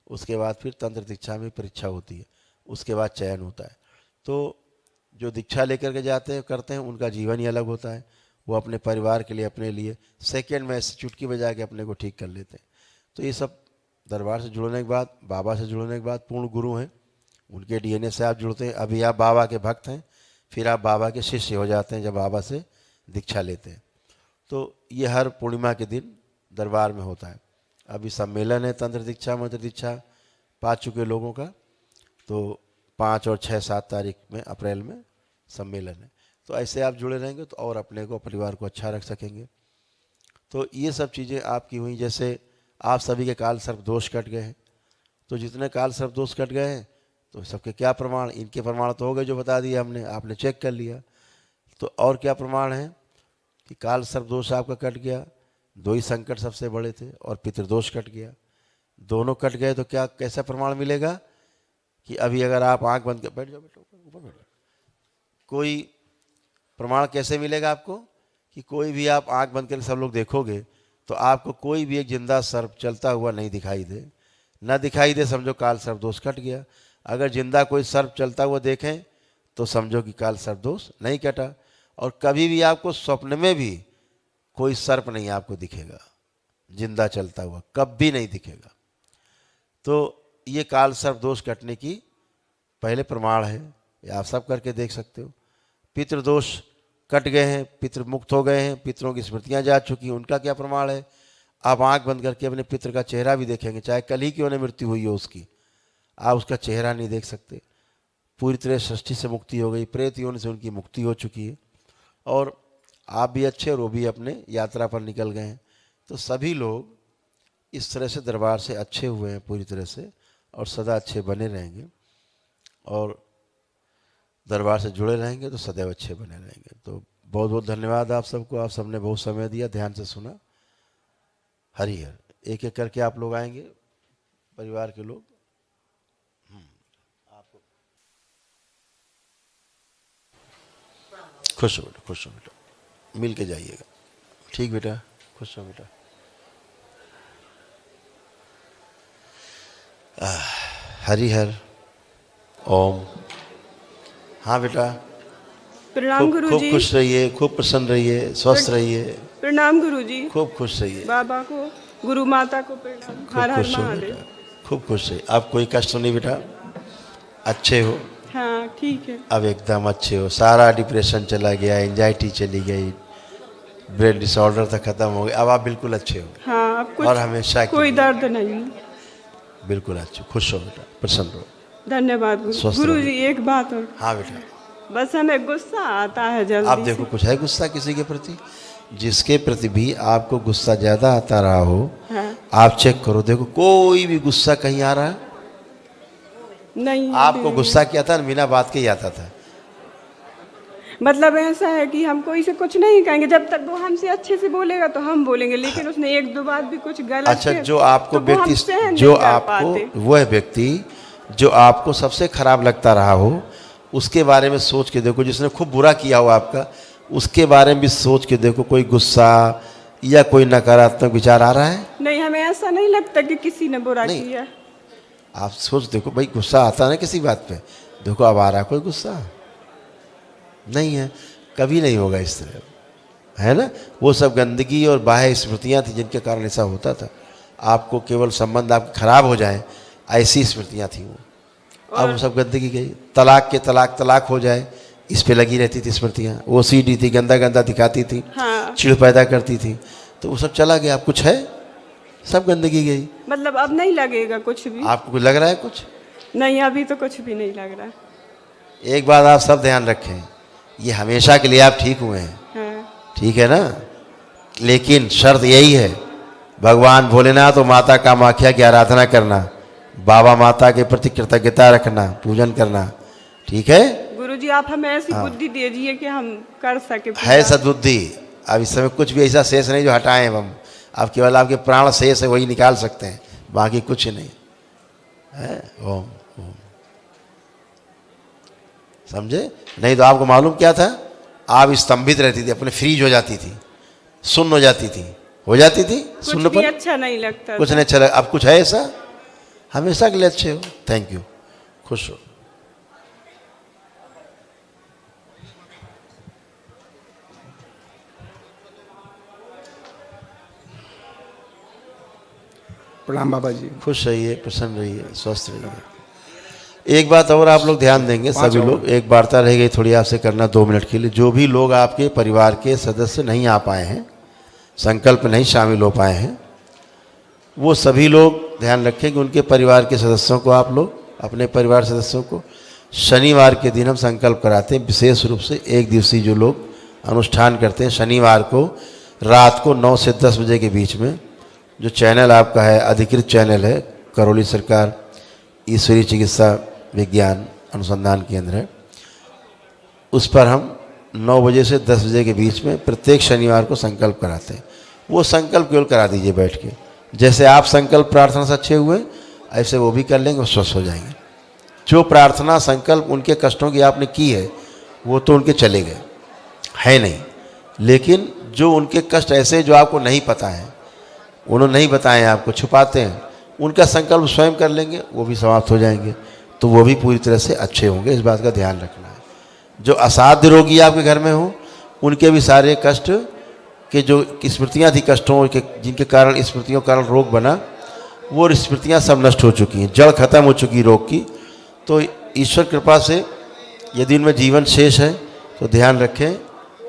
उसके बाद फिर तंत्र दीक्षा में परीक्षा होती है, उसके बाद चयन होता है। तो जो दीक्षा लेकर के जाते हैं करते हैं, उनका जीवन ही अलग होता है। वो अपने परिवार के लिए, अपने लिए सेकंड में ऐसे चुटकी बजा के अपने को ठीक कर लेते हैं। तो ये सब दरबार से जुड़ने के बाद, बाबा से जुड़ने के बाद, पूर्ण गुरु हैं, उनके डीएनए से आप जुड़ते हैं। अभी आप बाबा के भक्त हैं, फिर आप बाबा के शिष्य हो जाते हैं जब बाबा से दीक्षा लेते हैं। तो ये हर पूर्णिमा के दिन दरबार में होता है। अभी सम्मेलन है तंत्र दीक्षा मंत्र दीक्षा पा चुके लोगों का, तो 5 और 6, 7 तारीख में अप्रैल में सम्मेलन है। तो ऐसे आप जुड़े रहेंगे तो और अपने को, परिवार को अच्छा रख सकेंगे। तो ये सब चीज़ें आपकी हुई। जैसे आप सभी के काल सर्प दोष कट गए हैं, तो जितने काल सर्प दोष कट गए हैं तो सबके क्या प्रमाण, इनके प्रमाण तो हो गए जो बता दिए हमने, आपने चेक कर लिया। तो और क्या प्रमाण है कि काल सर्प दोष आपका कट गया। 2 ही संकट सबसे बड़े थे और पितृदोष कट गया, दोनों कट गए। तो क्या कैसा प्रमाण मिलेगा कि अभी अगर आप आंख बंद कर बैठ जाओ, बेटा ऊपर बैठ, कोई प्रमाण कैसे मिलेगा आपको कि कोई भी आप आंख बंद करके सब लोग देखोगे तो आपको कोई भी एक जिंदा सर्प चलता हुआ नहीं दिखाई दे, ना दिखाई दे, समझो काल सर्प दोष कट गया। अगर जिंदा कोई सर्प चलता हुआ देखें तो समझो कि काल सर्प दोष नहीं कटा। और कभी भी आपको स्वप्न में भी कोई सर्प नहीं आपको दिखेगा जिंदा चलता हुआ, कभी नहीं दिखेगा। तो ये काल सर्प दोष कटने की पहले प्रमाण है, ये आप सब करके देख सकते हो। पितृदोष कट गए हैं, पितृ मुक्त हो गए हैं, पितरों की स्मृतियां जा चुकी, उनका क्या प्रमाण है। आप आंख बंद करके अपने पितृ का चेहरा भी देखेंगे, चाहे कल ही क्यों न मृत्यु हुई हो उसकी, आप उसका चेहरा नहीं देख सकते। पूरी तरह सृष्टि से मुक्ति हो गई, प्रेत योनि से उनकी मुक्ति हो चुकी है और आप भी अच्छे और वो भी अपने यात्रा पर निकल गए हैं। तो सभी लोग इस तरह से दरबार से अच्छे हुए हैं पूरी तरह से और सदा अच्छे बने रहेंगे और दरबार से जुड़े रहेंगे तो सदैव अच्छे बने रहेंगे। तो बहुत बहुत धन्यवाद आप सबको, आप सबने बहुत समय दिया, ध्यान से सुना। हरि हर। एक एक करके आप लोग आएंगे, परिवार के लोग। आपको खुश हो बेटा, खुश हो बेटा, मिल के जाइएगा। ठीक बेटा, खुश हो बेटा। हरि हर ओम। हाँ बेटा, प्रणाम गुरुजी। खूब खुश रहिए, खूब प्रसन्न रहिए, स्वस्थ रहिए। प्रणाम गुरुजी। खूब खुश रहिए। बाबा को, गुरु माता को प्रणाम। हर हर महादेव। खूब खुश रहिए। अब कोई कष्ट नहीं बेटा, अच्छे हो। हाँ ठीक है। अब एकदम अच्छे हो, सारा डिप्रेशन चला गया, एंजाइटी चली गई, ब्रेन डिसऑर्डर तक खत्म हो गया। अब आप बिल्कुल अच्छे हो। हाँ अब कुछ और हमेशा कोई दर्द नहीं। बिल्कुल अच्छे, खुश हो बेटा, प्रसन्न हो। धन्यवाद गुरुजी। एक बात और। हाँ बेटा, बस हमें गुस्सा आता है जल्दी। आप देखो कुछ है गुस्सा किसी के प्रति, जिसके प्रति भी आपको गुस्सा ज्यादा आता रहा हो, हाँ। आप चेक करो, देखो कोई भी गुस्सा कहीं आ रहा है नहीं। आपको गुस्सा क्या था, बिना बात के ही आता था। मतलब ऐसा है कि हम कोई से कुछ नहीं कहेंगे, जब तक वो हमसे अच्छे से बोलेगा तो हम बोलेंगे, लेकिन उसने एक दो बात भी कुछ गलत अच्छा, जो आपको तो व्यक्ति, जो आपको वह व्यक्ति जो आपको सबसे खराब लगता रहा हो उसके बारे में सोच के देखो, जिसने खूब बुरा किया हो आपका, उसके बारे में भी सोच के देखो, कोई गुस्सा या कोई नकारात्मक विचार आ रहा है? नहीं, हमें ऐसा नहीं लगता कि किसी ने बुरा किया। आप सोच देखो भाई, गुस्सा आता ना किसी बात पे, देखो अब आ रहा कोई गुस्सा नहीं है, कभी नहीं होगा इस तरह, है ना। वो सब गंदगी और बाह्य स्मृतियाँ थी जिनके कारण ऐसा होता था। आपको केवल संबंध आपके खराब हो जाए ऐसी स्मृतियाँ थी वो, अब वो सब गंदगी गई। तलाक के तलाक हो जाए इस पे लगी रहती थी स्मृतियाँ, वो सीधी थी, गंदा गंदा दिखाती थी, हाँ। चिढ़ पैदा करती थी, तो वो सब चला गया। अब कुछ है, सब गंदगी गई। मतलब अब नहीं लगेगा कुछ भी। आपको कुछ लग रहा है कुछ? नहीं, अभी तो कुछ भी नहीं लग रहा। एक बात आप सब ध्यान रखें, ये हमेशा के लिए आप ठीक हुए हैं, हाँ। ठीक है ना? लेकिन शर्त यही है, भगवान भोलेनाथ और माता कामाख्या की आराधना करना, बाबा माता के प्रति कृतज्ञता रखना, पूजन करना, ठीक है? गुरुजी आप हमें ऐसी बुद्धि दीजिए कि हम कर सके। है सद्बुद्धि। अब इस समय कुछ भी ऐसा शेष नहीं जो हटाएं हम। अब केवल आपके प्राण शेष है, वही निकाल सकते हैं, बाकी कुछ नहीं है। ओम ओम, समझे? नहीं तो आपको मालूम क्या था, आप स्तंभित रहती थी, अपने फ्रीज हो जाती थी, सुन्न हो जाती थी, सुन्न पर अच्छा नहीं लगता, कुछ नहीं अच्छा लगा। अब कुछ है ऐसा? हमेशा के लिए अच्छे हो। थैंक यू, खुश हो। प्रणाम बाबा जी। खुश रहिए, प्रसन्न रहिए, स्वस्थ रहिए। एक बात और आप लोग ध्यान देंगे, सभी लोग, एक वार्ता रह गई थोड़ी आपसे करना 2 मिनट के लिए। जो भी लोग आपके परिवार के सदस्य नहीं आ पाए हैं, संकल्प नहीं शामिल हो पाए हैं, वो सभी लोग ध्यान रखें कि उनके परिवार के सदस्यों को, आप लोग अपने परिवार सदस्यों को शनिवार के दिन हम संकल्प कराते हैं। विशेष रूप से एक दिवसीय जो लोग अनुष्ठान करते हैं, शनिवार को रात को 9 से 10 बजे के बीच में, जो चैनल आपका है, अधिकृत चैनल है, करौली सरकार ईश्वरीय चिकित्सा विज्ञान अनुसंधान केंद्र है, उस पर हम 9 बजे से 10 बजे के बीच में प्रत्येक शनिवार को संकल्प कराते हैं। वो संकल्प केवल करा दीजिए बैठ के। जैसे आप संकल्प प्रार्थना से अच्छे हुए, ऐसे वो भी कर लेंगे और स्वस्थ हो जाएंगे। जो प्रार्थना संकल्प उनके कष्टों की आपने की है, वो तो उनके चले गए, है नहीं। लेकिन जो उनके कष्ट ऐसे जो आपको नहीं पता है, उन्होंने नहीं बताए हैं, आपको छुपाते हैं, उनका संकल्प स्वयं कर लेंगे, वो भी समाप्त हो जाएंगे, तो वो भी पूरी तरह से अच्छे होंगे। इस बात का ध्यान रखना है। जो असाध्य रोगी आपके घर में हो, उनके भी सारे कष्ट के जो स्मृतियाँ थी कष्टों के, जिनके कारण स्मृतियों कारण रोग बना, वो स्मृतियाँ सब नष्ट हो चुकी हैं, जड़ खत्म हो चुकी रोग की। तो ईश्वर कृपा से यदि उनमें जीवन शेष है तो ध्यान रखें,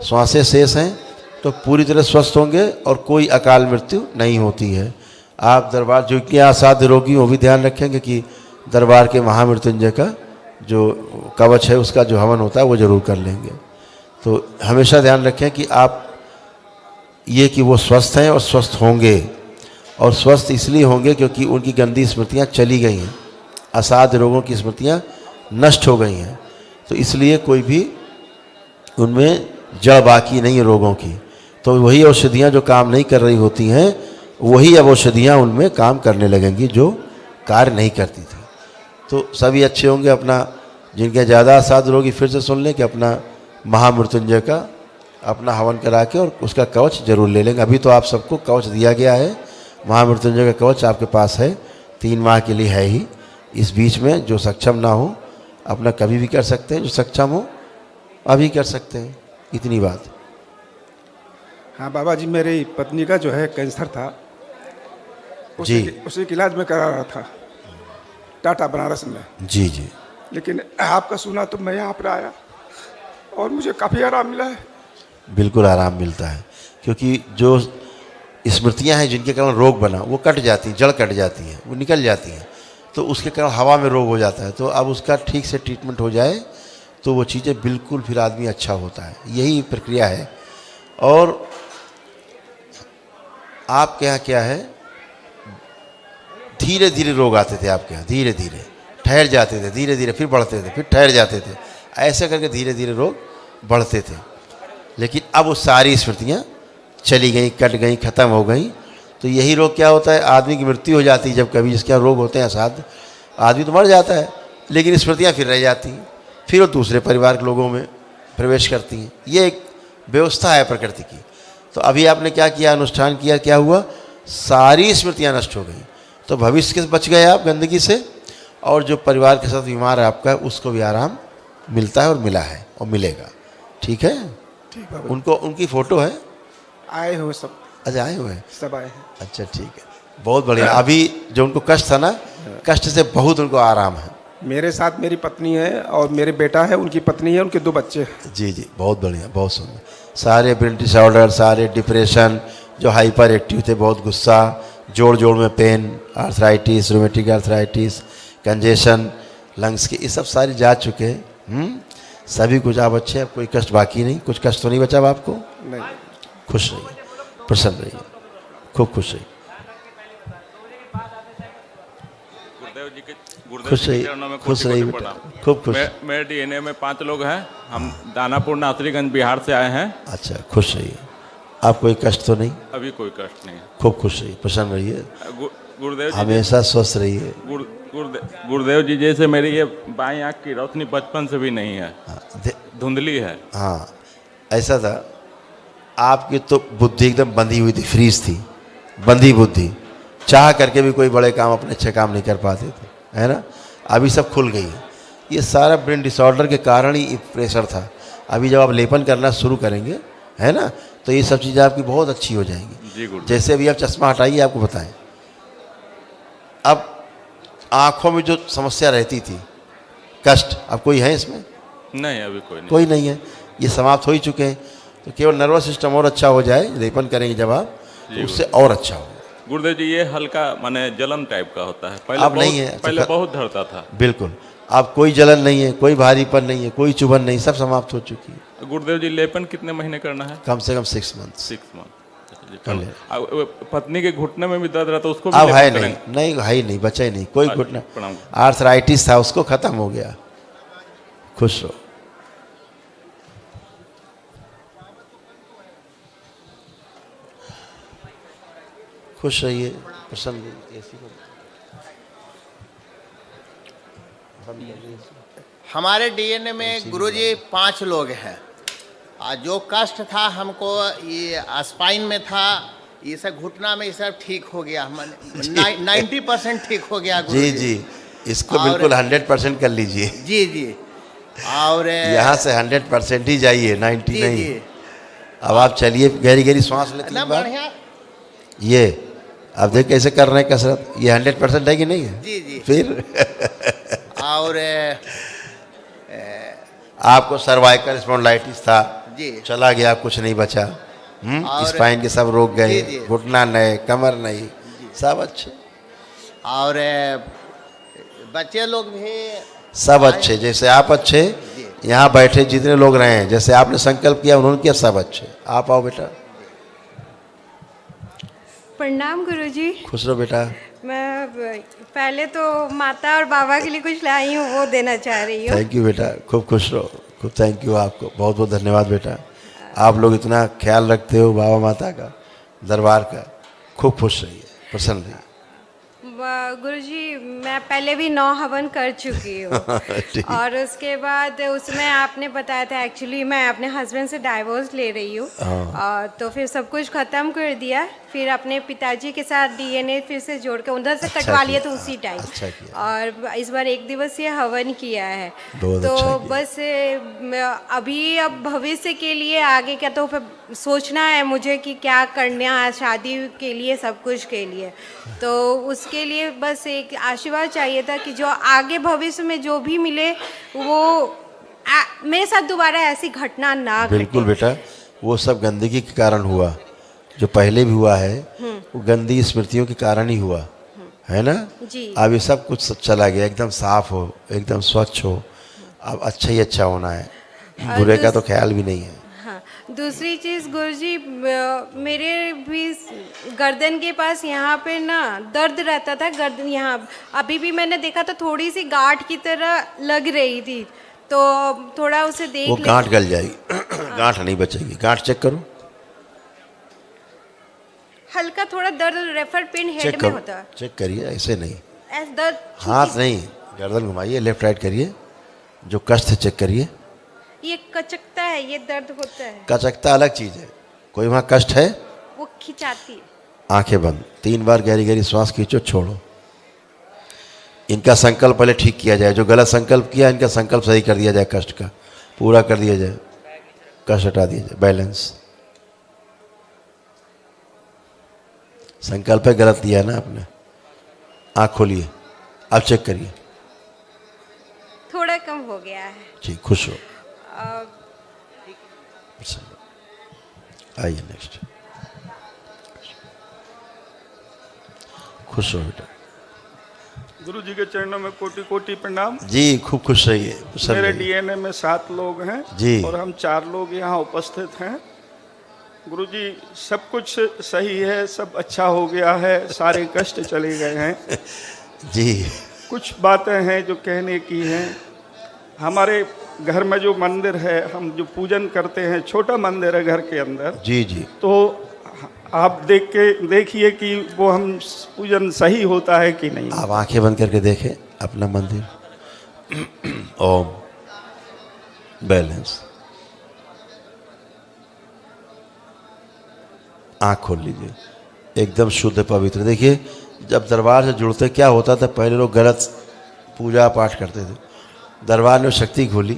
श्वासें शेष हैं तो पूरी तरह स्वस्थ होंगे और कोई अकाल मृत्यु नहीं होती है। आप दरबार, जो कि असाध्य रोगी वो भी ध्यान रखेंगे कि दरबार के महामृत्युंजय का जो कवच है, उसका जो हवन होता है वो जरूर कर लेंगे। तो हमेशा ध्यान रखें कि आप ये कि वो स्वस्थ हैं और स्वस्थ होंगे, और स्वस्थ इसलिए होंगे क्योंकि उनकी गंदी स्मृतियाँ चली गई हैं, असाध्य रोगों की स्मृतियाँ नष्ट हो गई हैं। तो इसलिए कोई भी उनमें जड़ बाकी नहीं है रोगों की। तो वही औषधियाँ जो काम नहीं कर रही होती हैं, वही अब औषधियाँ उनमें काम करने लगेंगी जो कार्य नहीं करती थी। तो सभी अच्छे होंगे। अपना जिनके ज़्यादा असाध्य रोगी फिर से सुन लें कि अपना महामृत्युंजय का अपना हवन करा के और उसका कवच जरूर ले लेंगे। अभी तो आप सबको कवच दिया गया है, महामृत्युंजय का कवच आपके पास है, 3 माह के लिए है ही। इस बीच में जो सक्षम ना हो अपना कभी भी कर सकते हैं, जो सक्षम हो अभी कर सकते हैं, इतनी बात। हाँ बाबा जी, मेरी पत्नी का जो है कैंसर था, उसी के इलाज में करा रहा था टाटा बनारस में। जी जी। लेकिन आपका सुना तो मैं यहाँ पर आया और मुझे काफ़ी आराम मिला है। बिल्कुल आराम मिलता है, क्योंकि जो स्मृतियाँ हैं जिनके कारण रोग बना वो कट जाती, जड़ कट जाती है, वो निकल जाती हैं, तो उसके कारण हवा में रोग हो जाता है। तो अब उसका ठीक से ट्रीटमेंट हो जाए तो वो चीज़ें बिल्कुल फिर आदमी अच्छा होता है, यही प्रक्रिया है। और आपके यहाँ क्या है, धीरे धीरे रोग आते थे आपके यहाँ, धीरे धीरे ठहर जाते थे, धीरे धीरे फिर बढ़ते थे, फिर ठहर जाते थे, ऐसे करके धीरे धीरे रोग बढ़ते थे। लेकिन अब वो सारी स्मृतियाँ चली गई, कट गई, ख़त्म हो गई। तो यही रोग क्या होता है, आदमी की मृत्यु हो जाती है जब कभी, जिसके रोग होते हैं असाध्य, आदमी तो मर जाता है लेकिन स्मृतियाँ फिर रह जाती हैं, फिर वो दूसरे परिवार के लोगों में प्रवेश करती हैं। ये एक व्यवस्था है प्रकृति की। तो अभी आपने क्या किया, अनुष्ठान किया, क्या हुआ, सारी स्मृतियाँ नष्ट हो गई। तो भविष्य के बच गए आप गंदगी से, और जो परिवार के साथ बीमार है आपका, उसको भी आराम मिलता है और मिला है और मिलेगा। ठीक है, ठीक है। उनको, उनकी फ़ोटो है, आए हुए सब। अच्छा आए हुए हैं, सब आए हैं। अच्छा ठीक है, बहुत बढ़िया। अभी जो उनको कष्ट था ना, कष्ट से बहुत उनको आराम है। मेरे साथ मेरी पत्नी है और मेरे बेटा है, उनकी पत्नी है, उनके 2 बच्चे हैं। जी जी, बहुत बढ़िया, बहुत सुंदर। सारे ब्रेन डिसऑर्डर, सारे डिप्रेशन, जो हाइपर एक्टिव थे, बहुत गुस्सा, जोड़ जोड़ में pain, arthritis, rheumatic arthritis, congestion, lungs की, ये सब सारी जा चुके हैं। सभी कुछ आप अच्छे हैं, कोई कष्ट बाकी नहीं, कुछ कष्ट तो नहीं बचा अब आपको। नहीं। खुश रहिए, प्रसन्न रहिए, खूब खुश रहिए, गुरुदेव जी के खुश रहिए, चरणों में खुश कोटि रहिए कोटि बेटा, प्रणाम। खूब खुश। मेरे डीएनए में 5 लोग हैं। हम दानापुर नासरीगंज बिहार से आए हैं। अच्छा, खुश रहिए, आप कोई कष्ट तो नहीं, अभी कोई कष्ट नहीं है। खूब खुश रहिए, प्रसन्न रहिए, गुरुदेव जी हमेशा स्वस्थ रहिए। गुरुदेव जी जैसे मेरी ये बाईं आँख की रोशनी बचपन से भी नहीं है, धुंधली है। हाँ, ऐसा था, आपकी तो बुद्धि एकदम बंधी हुई थी, फ्रीज थी, बंधी बुद्धि, चाह करके भी कोई बड़े काम, अपने अच्छे काम नहीं कर पाते थे, है ना। अभी सब खुल गई है। ये सारा ब्रेन डिसऑर्डर के कारण ही प्रेशर था। अभी जब आप लेपन करना शुरू करेंगे, है ना, तो ये सब चीज़ें आपकी बहुत अच्छी हो जाएंगी। जी गुरुदेव। जैसे अभी आप चश्मा हटाइए, आपको बताएं, अब आँखों में जो समस्या रहती थी, कष्ट, अब कोई है इसमें? नहीं, अभी कोई नहीं। कोई नहीं है, ये समाप्त हो ही चुके हैं। तो केवल नर्वस सिस्टम और अच्छा हो जाए, लेपन करेंगे जब आप, तो उससे और अच्छा हो। गुरुदेव जी ये हल्का माने जलन टाइप का होता है, अब नहीं है, पहले बहुत धरता था। बिल्कुल, अब कोई जलन नहीं है, कोई भारीपन नहीं है, कोई चुभन नहीं, सब समाप्त हो चुकी है। गुरुदेव जी लेपन कितने महीने करना है? कम से कम 6 मंथ। 6 मंथ। कर ले। पत्नी के घुटने में भी दर्द रहता, उसको भी अब है लेपन नहीं, करेंगे? नहीं है ही नहीं, बचा ही नहीं कोई अच्छा, घुटना। प्रणाम। आर्थराइटिस था, उसको खत्म हो गया। खुश रहो, खुश रहिए, प्रसन्न रहिए। ऐसी बात। बंद कर दीजिए। हमारे डीएनए में गुरुजी 5 लोग हैं। जो कष्ट था हमको ये स्पाइन में था, ये सब घुटना में, ये सब ठीक हो गया। 90% ठीक हो गया जी गुरुजी। जी, इसको और- बिल्कुल 100% कर लीजिए। जी जी। और यहाँ से 100% ही जाइए, 90 जी नहीं। जी। अब आप चलिए, गहरी गहरी सांस लेते ना हैं बार। बढ़िया। ये आप देख कैसे कर रहे हैं कसरत, ये 100% है कि नहीं है? जी जी। फिर और आपको सर्वाइकल स्पॉन्डिलाइटिस था, जी। चला गया, कुछ नहीं बचा। और- स्पाइन के सब रोग गए, जी, जी। घुटना नए, कमर नहीं, सब अच्छे, और बच्चे लोग भी सब अच्छे। जैसे आप अच्छे, यहाँ बैठे जितने लोग रहे हैं, जैसे आपने संकल्प किया उन्होंने किया, सब अच्छे। आप आओ बेटा, प्रणाम गुरुजी। खुश रहो बेटा। मैं पहले तो माता और बाबा के लिए कुछ लाई हूँ, वो देना चाह रही हूँ। थैंक यू बेटा, खूब खुश रहो, खूब थैंक यू आपको, बहुत बहुत धन्यवाद बेटा। आप लोग इतना ख्याल रखते हो बाबा माता का, दरबार का, खूब खुश रहिए, प्रसन्न रहिए। गुरुजी मैं पहले भी 9 हवन कर चुकी हूँ। ठीक। और उसके बाद उसमें आपने बताया था, एक्चुअली मैं अपने हस्बैंड से डाइवोर्स ले रही हूँ। तो फिर सब कुछ ख़त्म कर दिया, फिर अपने पिताजी के साथ डीएनए फिर से जोड़ के उधर से अच्छा कटवा लिया किया, था उसी टाइम। अच्छा किया। और इस बार 1 दिवसीय हवन किया है। बहुत तो अच्छा किया। बस अभी अब भविष्य के लिए आगे क्या, तो फिर सोचना है मुझे कि क्या करना है शादी के लिए, सब कुछ के लिए। तो उसके लिए बस एक आशीर्वाद चाहिए था कि जो आगे भविष्य में जो भी मिले वो मेरे साथ दोबारा ऐसी घटना ना घटे। बिल्कुल बेटा, वो सब गंदगी के कारण हुआ, जो पहले भी हुआ है वो गंदी स्मृतियों के कारण ही हुआ है ना। जी। अब ये सब कुछ चला गया, एकदम साफ हो, एकदम स्वच्छ हो, अब अच्छा ही अच्छा होना है, बुरे का तो ख्याल भी नहीं है। हाँ, दूसरी चीज़ गुरुजी, मेरे भी गर्दन के पास यहाँ पे ना दर्द रहता था, गर्दन यहाँ अभी भी मैंने देखा तो थोड़ी सी गांठ की तरह लग रही थी, तो थोड़ा उसे देख वो ले। गांठ गल जाएगी, गांठ नहीं बचेगी। गांठ चेक करो, हल्का थोड़ा दर्द रेफर पेन चेक हेड में करो, होता है, चेक करिए, ऐसे नहीं, ऐसा दर्द हाथ नहीं, गर्दन घुमाइए, लेफ्ट राइट करिए, जो कष्ट है चेक करिए। ये कचकता है, ये दर्द होता है, कचकता अलग चीज़ है, कोई वहाँ कष्ट है, वो खिंचाती है। आंखें बंद, 3 बार गहरी गहरी श्वास खींचो, छोड़ो। इनका संकल्प पहले ठीक किया जाए, जो गलत संकल्प किया इनका संकल्प सही कर दिया जाए, कष्ट का पूरा कर दिया जाए, कष्ट हटा दिया जाए, बैलेंस। संकल्प है गलत दिया ना आपने। आँख खोलिए, अब चेक करिए, थोड़ा कम हो गया है। जी, खुश हो। अ, आइए नेक्स्ट। खुश हो बेटा। गुरु जी के चरणों में कोटि कोटि प्रणाम। जी खूब खुश रहिए, कुशल मेरे रहिए। डीएनए में 7 लोग हैं जी। और हम 4 लोग यहाँ उपस्थित हैं। गुरु जी सब कुछ सही है, सब अच्छा हो गया है, सारे कष्ट चले गए हैं। जी कुछ बातें हैं जो कहने की हैं। हमारे घर में जो मंदिर है, हम जो पूजन करते हैं, छोटा मंदिर है घर के अंदर, जी जी तो आप देखिए कि वो हम पूजन सही होता है कि नहीं। आप आंखें बंद करके देखें अपना मंदिर। ओम बैलेंस। आंख खोल लीजिए, एकदम शुद्ध पवित्र। देखिए जब दरबार से जुड़ते क्या होता था, पहले लोग गलत पूजा पाठ करते थे। दरबार ने शक्ति खोली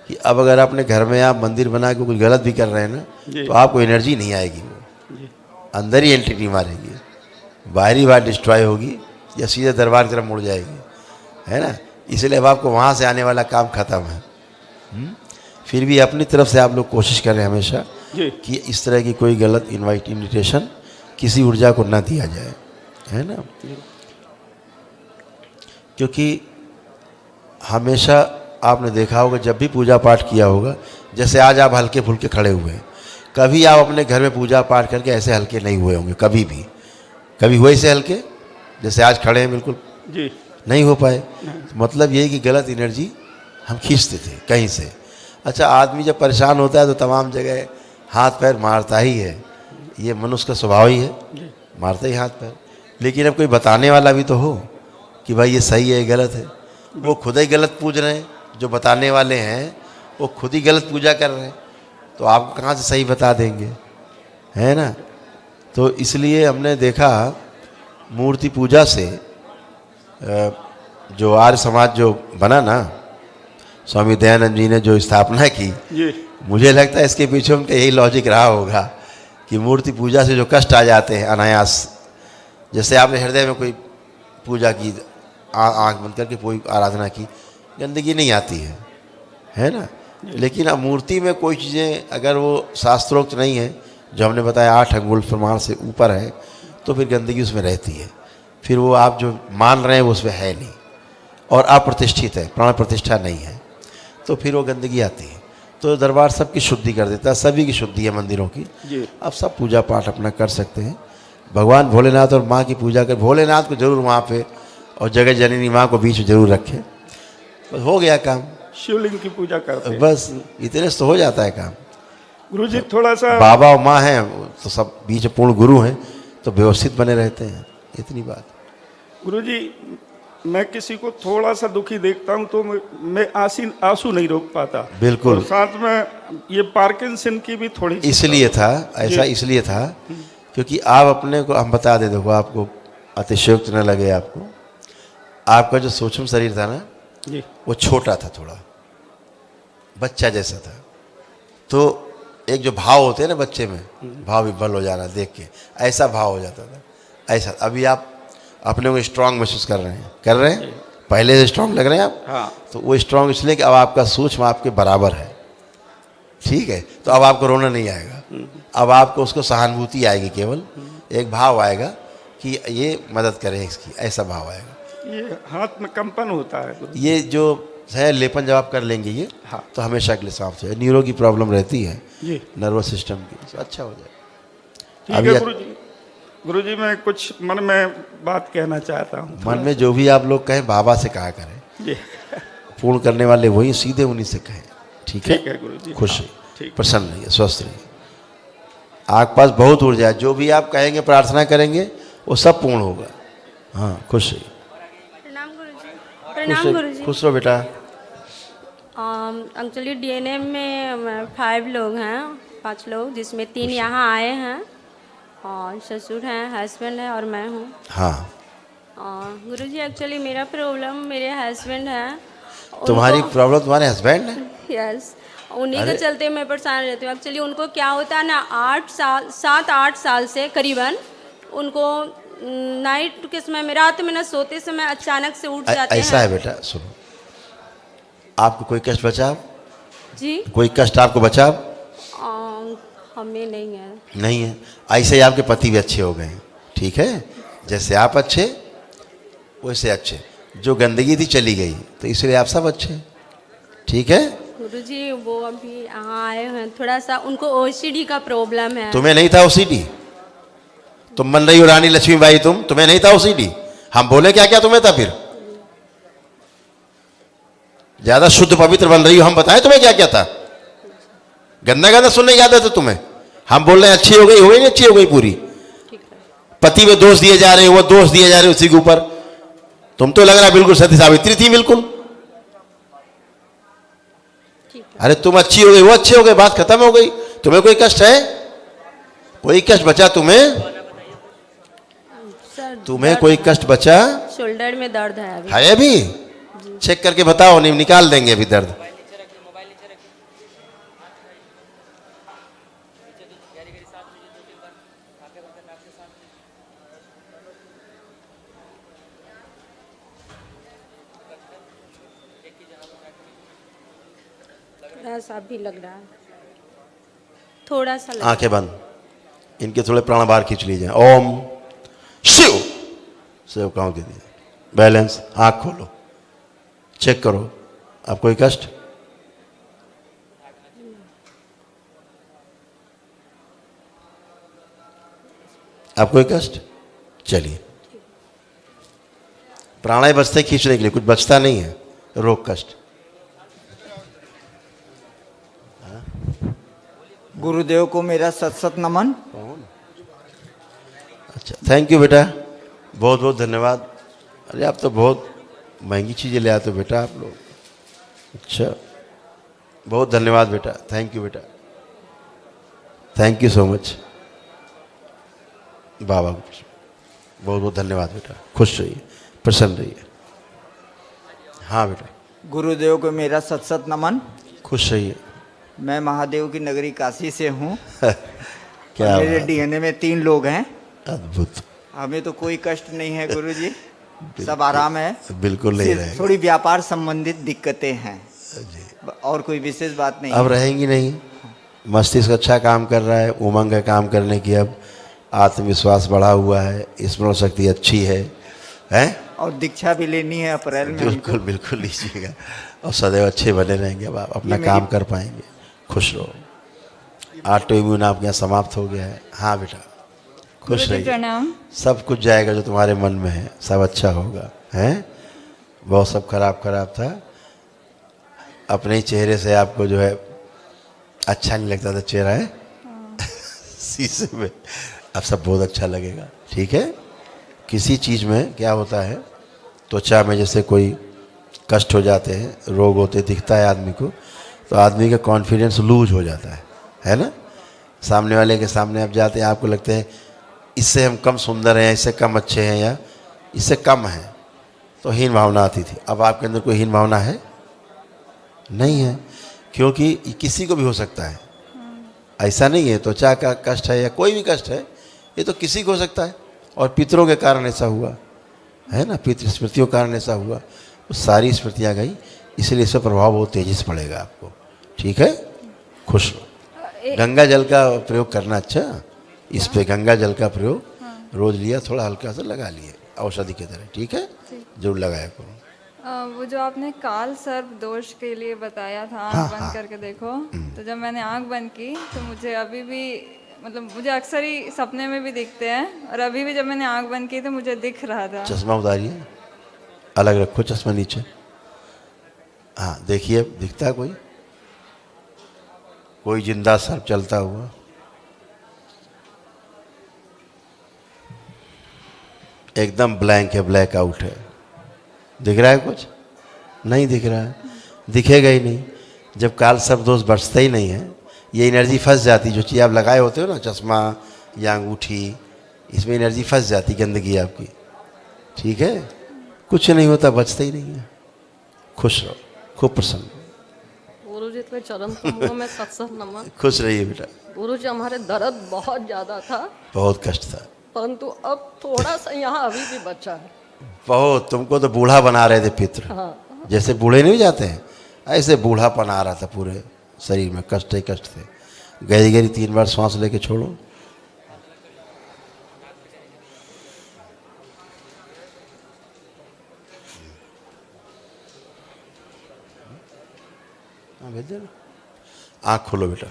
कि अब अगर अपने घर में आप मंदिर बना के कुछ गलत भी कर रहे हैं ना, तो आपको एनर्जी नहीं आएगी, वो अंदर ही एंटिटी मारेगी, बाहरी बात डिस्ट्रॉय होगी या सीधे दरबार की तरफ मुड़ जाएगी, है ना। इसलिए अब आपको वहाँ से आने वाला काम खत्म है। फिर भी अपनी तरफ से आप लोग कोशिश करें हमेशा कि इस तरह की कोई गलत इन्विटेशन किसी ऊर्जा को ना दिया जाए, है ना। क्योंकि हमेशा आपने देखा होगा जब भी पूजा पाठ किया होगा, जैसे आज आप हल्के फुल्के खड़े हुए हैं, कभी आप अपने घर में पूजा पाठ करके ऐसे हल्के नहीं हुए होंगे, कभी भी। कभी हुए ऐसे हल्के जैसे आज खड़े हैं, बिल्कुल जी नहीं हो पाए। तो मतलब ये कि गलत एनर्जी हम खींचते थे कहीं से। अच्छा, आदमी जब परेशान होता है तो तमाम जगह हाथ पैर मारता ही है, ये मनुष्य का स्वभाव ही है, मारता ही हाथ पैर। लेकिन अब कोई बताने वाला भी तो हो कि भाई ये सही है, गलत है। वो खुद ही गलत पूज रहे हैं, जो बताने वाले हैं वो खुद ही गलत पूजा कर रहे हैं, तो आपको कहाँ से सही बता देंगे, है ना। तो इसलिए हमने देखा मूर्ति पूजा से जो आर्य समाज जो बना ना, स्वामी दयानंद जी ने जो स्थापना की, मुझे लगता है इसके पीछे उनका यही लॉजिक रहा होगा कि मूर्ति पूजा से जो कष्ट आ जाते हैं अनायास, जैसे आपने हृदय में कोई पूजा की, आँख बंद करके कोई आराधना की, गंदगी नहीं आती है ना। लेकिन अब मूर्ति में कोई चीज़ें अगर वो शास्त्रोक्त नहीं है, जो हमने बताया 8 अंगुल प्रमाण से ऊपर है, तो फिर गंदगी उसमें रहती है। फिर वो आप जो मान रहे हैं वो उसमें है नहीं और अप्रतिष्ठित है, प्राण प्रतिष्ठा नहीं है, तो फिर वो गंदगी आती है। तो दरबार सबकी शुद्धि कर देता है, सभी की शुद्धि है मंदिरों की। अब सब पूजा पाठ अपना कर सकते हैं। भगवान भोलेनाथ और माँ की पूजा कर, भोलेनाथ को जरूर वहाँ पे और जगत जननी माँ को बीच में जरूर रखें, बस हो गया काम। शिवलिंग की पूजा करते हैं। बस इतने से तो हो जाता है काम। गुरुजी थोड़ा सा बाबा और माँ हैं तो सब बीच में पूर्ण गुरु हैं, तो व्यवस्थित बने रहते हैं, इतनी बात। गुरुजी मैं किसी को थोड़ा सा दुखी देखता हूँ तो मैं आंसू नहीं रोक पाता। बिल्कुल। और साथ में ये पार्किंसन की भी थोड़ी इसलिए था ऐसा, इसलिए था क्योंकि आप अपने को, हम बता दें, देखो आपको अतिशयोक्त न लगे आपको, आपका जो सूक्ष्म शरीर था ना जी, वो छोटा था, थोड़ा बच्चा जैसा था। तो एक जो भाव होते हैं ना बच्चे में, भाव विभल हो जाना देख के, ऐसा भाव हो जाता था, ऐसा। अभी आप अपने को स्ट्रांग महसूस कर रहे हैं पहले से स्ट्रांग लग रहे हैं आप। हाँ। तो वो स्ट्रांग इसलिए कि अब आपका सूक्ष्म आपके बराबर है, ठीक है। तो अब आपको रोना नहीं आएगा, अब आपको उसको सहानुभूति आएगी, केवल एक भाव आएगा कि ये मदद करे इसकी, ऐसा भाव आएगा। ये हाथ में कंपन होता है। ये जो है लेपन जब आप कर लेंगे ये, हाँ। तो हमेशा के लिए साफ है। न्यूरो की प्रॉब्लम रहती है जी, नर्वस सिस्टम की, तो अच्छा हो जाए। ठीक है गुरुजी। गुरुजी मैं कुछ मन में बात कहना चाहता हूँ। मन में जो भी आप लोग कहें बाबा से कहा करें, जी, पूर्ण करने वाले वही, सीधे उन्हीं से कहें, ठीक है। ठीक है गुरुजी। खुश हाँ, रहिए, ठीक। प्रसन्न रहिए, स्वस्थ रहिए। आपके पास बहुत ऊर्जा है, जो भी आप कहेंगे, प्रार्थना करेंगे, वो सब पूर्ण होगा। हाँ, खुश रहिए। प्रणाम गुरुजी। प्रणाम गुरुजी। खुश रहो बेटा। एक्चुअली डीएनए में 5 लोग हैं, 5 लोग, जिसमें 3 यहाँ आए हैं और ससुर हैं, हस्बैंड है और मैं हूँ। हाँ, गुरुजी एक्चुअली मेरा प्रॉब्लम मेरे हस्बैंड है। तुम्हारी प्रॉब्लम तुम्हारे हस्बैंड है? यस, उन्हीं के चलते मैं परेशान रहती हूँ। एक्चुअली उनको क्या होता है ना, 7-8 साल से करीबन उनको नाइट के समय में, रात में ना सोते समय अचानक से उठ जाते हैं। ऐसा है बेटा, सुनो, आपको कोई कष्ट बचा? जी, कोई कष्ट आपको बचा? हमें नहीं है। नहीं है। ऐसे ही आपके पति भी अच्छे हो गए, ठीक है। जैसे आप अच्छे वैसे अच्छे, जो गंदगी थी चली गई, तो इसलिए आप सब अच्छे। ठीक है? गुरुजी वो अभी यहाँ आए हैं, थोड़ा सा उनको ओसीडी का प्रॉब्लम है। तुम्हें नहीं था ओसीडी? तुम बन रही हो रानी लक्ष्मीबाई, तुम्हें नहीं था ओसीडी? हम बोले क्या क्या तुम्हें था? फिर ज्यादा शुद्ध पवित्र बन रही हो, हम बताएं तुम्हें क्या क्या था? गंदा गंदा सुनने की आदत है तुम्हें। हम बोल रहे हैं अच्छी हो गई नहीं अच्छी हो गई पूरी? पति में दोष दिए जा रहे हो, वो दोष दिए जा रहे हो उसी के ऊपर। तुम तो लग रहा है बिल्कुल सती सावित्री थी बिल्कुल। अरे तुम अच्छी हो गई, वो अच्छे हो गए, बात खत्म हो गई। तुम्हें कोई कष्ट है? कोई कष्ट बचा तुम्हें? सर तुम्हें कोई कष्ट बचा शोल्डर में दर्द है अभी। है? अभी चेक करके बताओ, नहीं निकाल देंगे अभी दर्द। थोड़ा सा भी लग रहा है, थोड़ा सा लग आंखें बंद, इनके थोड़े प्राण बाहर खींच लीजिए। ओम शिव शिव काउंट दीजिए। बैलेंस, आंख खोलो, चेक करो। आप कोई कष्ट? आप कोई कष्ट? चलिए, प्राणाएं बचते खींचने के लिए, कुछ बचता नहीं है, रोग कष्ट। गुरुदेव को मेरा सत सत नमन। अच्छा, थैंक यू बेटा, बहुत बहुत धन्यवाद। अरे आप तो बहुत महंगी चीज़ें ले आते हो बेटा आप लोग। अच्छा, बहुत धन्यवाद बेटा, थैंक यू बेटा, थैंक यू सो मच। बाबा बहुत बहुत धन्यवाद बेटा, खुश रहिए, प्रसन्न रहिए। हाँ बेटा। गुरुदेव को मेरा सत सत नमन। खुश रहिए। मैं महादेव की नगरी काशी से हूँ। क्या मेरे बात। डीएनए में 3 लोग हैं। अद्भुत। हमें तो कोई कष्ट नहीं है गुरुजी, सब आराम है। बिल्कुल नहीं सिर्फ रहेगा। थोड़ी व्यापार संबंधित दिक्कतें हैं, और कोई विशेष बात नहीं अब है। रहेंगी नहीं। मस्तिष्क अच्छा काम कर रहा है, उमंग है काम करने की, अब आत्मविश्वास बढ़ा हुआ है, स्मरण शक्ति अच्छी है, हैं? और दीक्षा भी लेनी है अप्रैल में। बिल्कुल बिल्कुल लीजिएगा, और सदैव अच्छे बने रहेंगे। अब आप अपना ये काम मेरी- कर पाएंगे। खुश रहो। ऑटो इम्यून आपके यहाँ समाप्त हो गया है। हाँ बेटा, खुश रहिए। प्रणाम। सब कुछ जाएगा जो तुम्हारे मन में है, सब अच्छा होगा। हैं? बहुत सब खराब खराब था, अपने ही चेहरे से आपको जो है अच्छा नहीं लगता था चेहरा, है शीशे में, अब सब बहुत अच्छा लगेगा। ठीक है? किसी चीज़ में क्या होता है, त्वचा में जैसे कोई कष्ट हो जाते हैं, रोग होते, दिखता है आदमी को, तो आदमी का कॉन्फिडेंस लूज हो जाता है ना? सामने वाले के सामने आप जाते हैं, आपको लगता है इससे हम कम सुंदर हैं, इससे कम अच्छे हैं, या इससे कम हैं, तो हीन भावना आती थी। अब आपके अंदर कोई हीन भावना है? नहीं है, क्योंकि ये किसी को भी हो सकता है। ऐसा नहीं है त्वचा का कष्ट है या कोई भी कष्ट है, ये तो किसी को हो सकता है। और पितरों के कारण ऐसा हुआ है ना, पितृ स्मृतियों के कारण ऐसा हुआ, वो सारी स्मृतियाँ गई, इसलिए इसका प्रभाव बहुत तेजी से पड़ेगा आपको। ठीक है? खुश रहो। गंगा जल का प्रयोग करना। अच्छा, इस पे गंगा जल का प्रयोग रोज लिया, थोड़ा हल्का सा लगा लिए औषधि की तरह। ठीक है? जरूर लगाया करो। वो जो आपने काल सर्प दोष के लिए बताया था, आँख बंद करके देखो, तो जब मैंने आँख बंद की तो मुझे अभी भी, मतलब मुझे अक्सर ही सपने में भी दिखते हैं, और अभी भी जब मैंने आँख बंद की तो मुझे दिख रहा था। चश्मा उतारिए, अलग रखो चश्मा नीचे। हाँ देखिए, दिखता है कोई जिंदा सर्प चलता हुआ? एकदम ब्लैंक है, ब्लैक आउट है। दिख रहा है कुछ? नहीं दिख रहा है, दिखेगा ही नहीं। जब काल सर्प दोष बचता ही नहीं है, ये एनर्जी फंस जाती, जो चीज़ आप लगाए होते हो ना, चश्मा या अंगूठी, इसमें एनर्जी फंस जाती, गंदगी आपकी। ठीक है? कुछ नहीं होता, बचता ही नहीं है। खुश रहो, खूब प्रसन्न। गुरुजी के चरण कमलों में सत सत नमन। खुश रहिए बेटा। गुरुजी, हमारे दर्द बहुत ज्यादा था, बहुत कष्ट था, परंतु अब थोड़ा सा यहाँ अभी भी बचा है। बहुत। तुमको तो बूढ़ा बना रहे थे पितृ। हाँ। जैसे बूढ़े नहीं जाते हैं, ऐसे बूढ़ापन आ रहा था पूरे शरीर में, कष्ट ही कष्ट थे। गहरी गहरी 3 बार सांस लेके छोड़ो। हाँ भेज देना। आँख खोलो बेटा,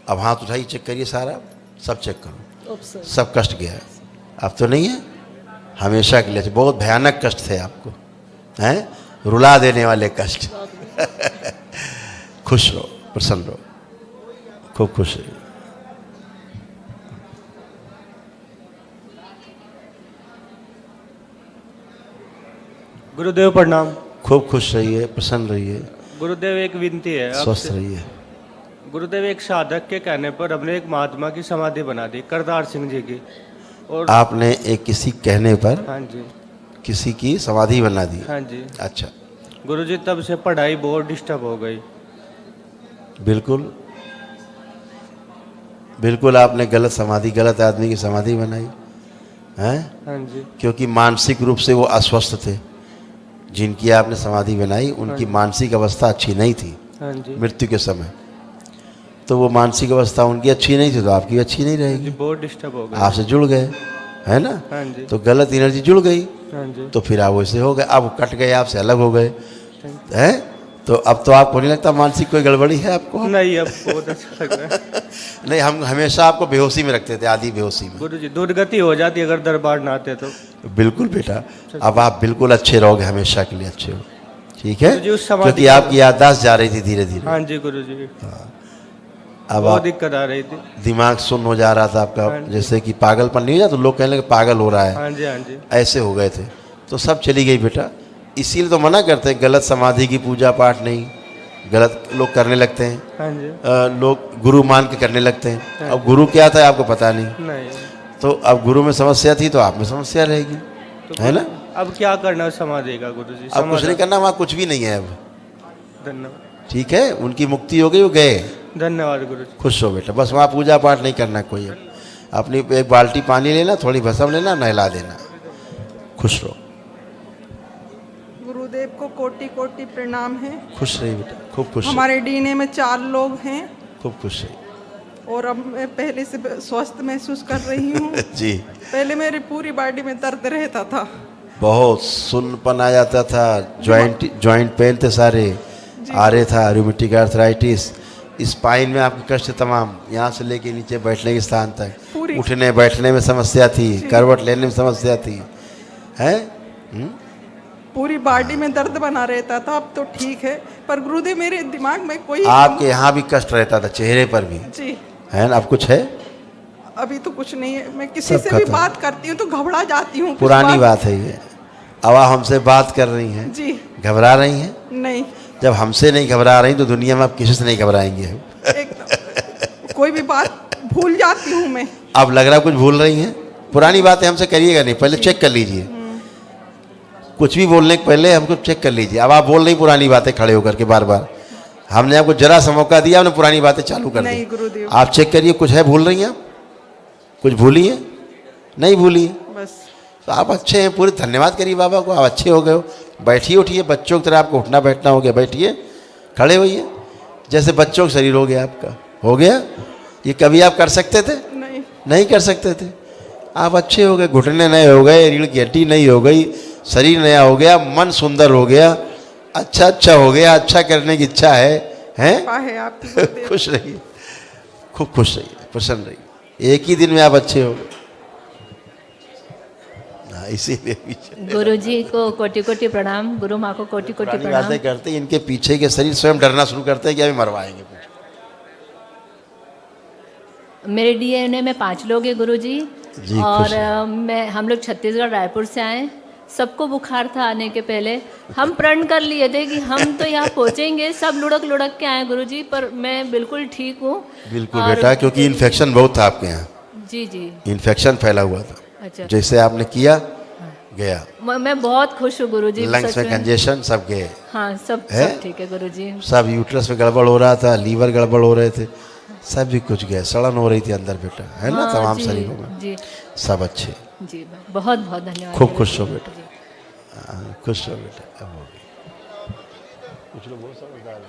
अब हाथ उठाइए, चेक करिए सारा, सब चेक करो, सब कष्ट गया है। अब तो नहीं है, हमेशा के लिए। बहुत भयानक कष्ट थे आपको, हैं, रुला देने वाले कष्ट। खुश रहो, प्रसन्न रहो, खूब खुश रहिए। गुरुदेव प्रणाम। खूब खुश रहिए, प्रसन्न रहिए, गुरुदेव एक विनती है स्वस्थ आपसे। रहिए। गुरुदेव एक साधक के कहने पर हमने एक महात्मा की समाधि बना दी, करतार सिंह जी की। और आपने एक किसी कहने पर हाँ जी, किसी की समाधि बना दी? हाँ जी। अच्छा, गुरुजी तब से पढ़ाई बहुत डिस्टर्ब हो गई। बिल्कुल बिल्कुल आपने गलत समाधि, गलत आदमी की समाधि बनाई है, हाँ जी, क्योंकि मानसिक रूप से वो अस्वस्थ थे। जिनकी आपने समाधि बनाई उनकी मानसिक अवस्था अच्छी नहीं थी हाँ जी, मृत्यु के समय। तो वो मानसिक अवस्था उनकी अच्छी नहीं थी, तो आपकी अच्छी नहीं जी रहेगी। बहुत डिस्टर्ब हो गई। आपसे जुड़ गए, है ना? हाँ जी, तो गलत एनर्जी जुड़ गई, हाँ जी, तो फिर आप वैसे हो गए, अब कट गए, आपसे अलग हो गए, हैं? तो अब तो आपको नहीं लगता मानसिक कोई गड़बड़ी है आपको? नहीं, अब बहुत अच्छा लग रहा है। नहीं, हम हमेशा आपको बेहोशी में रखते थे, आधी बेहोशी में। गुरुजी दुर्गति हो जाती अगर दरबार ना आते तो। बिल्कुल बेटा, अब आप बिल्कुल अच्छे रहोगे, हमेशा के लिए अच्छे हो, ठीक है? गुरुजी, उस समाधि क्योंकि आपकी याददाश्त जा रही थी धीरे धीरे। हाँ जी गुरुजी, अब बहुत आप दिक्कत आ रही थी। दिमाग सुन्न हो जा रहा था आपका, हाँ जी। जैसे कि पागलपन नहीं हो जाता, तो लोग कहने लगे पागल हो रहा है, हाँ जी, हाँ जी, ऐसे हो गए थे। तो सब चली गई बेटा। इसीलिए तो मना करते हैं, गलत समाधि की पूजा पाठ नहीं, गलत लोग करने लगते हैं। हाँ जी, लोग गुरु मान के करने लगते हैं। अब गुरु क्या था आपको पता नहीं, नहीं तो अब गुरु में समस्या थी तो आप में समस्या रहेगी, तो है ना? अब क्या करना है समाधि का गुरुजी? अब कुछ नहीं करना, वहाँ कुछ भी नहीं है अब, धन्यवाद, ठीक है? उनकी मुक्ति हो गई, वो गए। धन्यवाद गुरुजी। खुश हो बेटा, बस वहाँ पूजा पाठ नहीं करना कोई। अब अपनी एक बाल्टी पानी लेना, थोड़ी भस्म लेना, नहला देना, खुश रहो। गुरुदेव को कोटि कोटि प्रणाम है। खुश रहिए बेटा, खूब खुश रहिए, हमारे डीएनए में 4 लोग हैं खूब खुश रहिए। और अब मैं पहले से स्वस्थ महसूस कर रही हूँ। जी, पहले मेरी पूरी बॉडी में दर्द रहता था, बहुत सुन्नपन आ जाता था, जॉइंट पेन थे सारे, आ रहे था, रूमेटिक आर्थराइटिस, स्पाइन में आपके कष्ट तमाम, यहाँ से लेके नीचे बैठने के स्थान तक, उठने बैठने में समस्या थी, करवट लेने में समस्या थी, है? पूरी बॉडी में दर्द बना रहता था। अब तो ठीक है, पर गुरुदेव मेरे दिमाग में कोई आपके यहाँ भी कष्ट रहता था, चेहरे पर भी, जी है ना? अब कुछ है? अभी तो कुछ नहीं है। मैं किसी सब से भी खत्म। बात करती हूँ तो घबरा जाती हूँ। कुछ पुरानी बात है ये। अब आप हमसे बात कर रही हैं, जी घबरा रही हैं? नहीं, जब हमसे नहीं घबरा रही तो दुनिया में आप किसी से नहीं घबराएंगे। एकदम कोई भी बात भूल जाती हूँ मैं। अब लग रहा है कुछ भूल रही हैं? पुरानी बातें हमसे करिएगा नहीं, पहले चेक कर लीजिए, कुछ भी बोलने के पहले हमको चेक कर लीजिए। अब आप बोल रही पुरानी बातें खड़े होकर के बार बार, हमने आपको जरा सा मौका दिया, आपने पुरानी बातें चालू कर नहीं दी। गुरुदेव, आप चेक करिए, कुछ है भूल रही हैं आप? कुछ भूली है? नहीं भूली है? बस तो आप अच्छे हैं, पूरे धन्यवाद करिए बाबा को, आप अच्छे हो गए हो। बैठिए, उठिए, बच्चों की तरह आपको उठना बैठना हो गया, बैठिए, खड़े होइए, जैसे बच्चों का शरीर हो गया आपका, हो गया। ये कभी आप कर सकते थे? नहीं, नहीं कर सकते थे। आप अच्छे हो गए, घुटने नए हो गए, रीढ़ की हड्डी नई हो गई, शरीर नया हो गया, मन सुंदर हो गया, अच्छा हो गया, अच्छा करने की इच्छा है? आपकी गुरुदेव। खुश रहिए, खूब खुश रहिए, प्रसन्न रहिए, एक ही दिन में आप अच्छे हो गए। इसीलिए गुरुजी को कोटि कोटि प्रणाम, गुरु माँ को कोटि कोटि पुरानी प्रणाम। बातें करते हैं, इनके पीछे के शरीर स्वयं डरना शुरू करते हैं कि अभी मरवाएंगे। मेरे डीएनए में 5 लोग हैं गुरुजी, जी, और खुश हैं। हम लोग छत्तीसगढ़ रायपुर से आए। सबको बुखार था आने के पहले, हम प्रण कर लिए थे कि हम तो यहाँ पहुँचेंगे, सब लुढ़क के आए गुरुजी, पर मैं बिल्कुल ठीक हूँ। बिल्कुल और- बेटा, क्योंकि इन्फेक्शन बहुत था आपके यहाँ, जी जी, इन्फेक्शन फैला हुआ था। अच्छा, जैसे आपने किया गया, मैं बहुत खुश हूँ गुरुजी। लंग्स सच में कंजेशन सब गए, हाँ, सब है? ठीक है गुरुजी। सब यूट्रस में गड़बड़ हो रहा था, लीवर गड़बड़ हो रहे थे, सब भी कुछ गया, सड़न हो रही थी अंदर बेटा, है ना? हाँ, तमाम जी, शरीरों में जी सब अच्छे। जी, बहुत बहुत धन्यवाद। खूब खुश हो बेटा, खुश हो बेटा। अब हो गई। कुछ लोग बहुत समझदार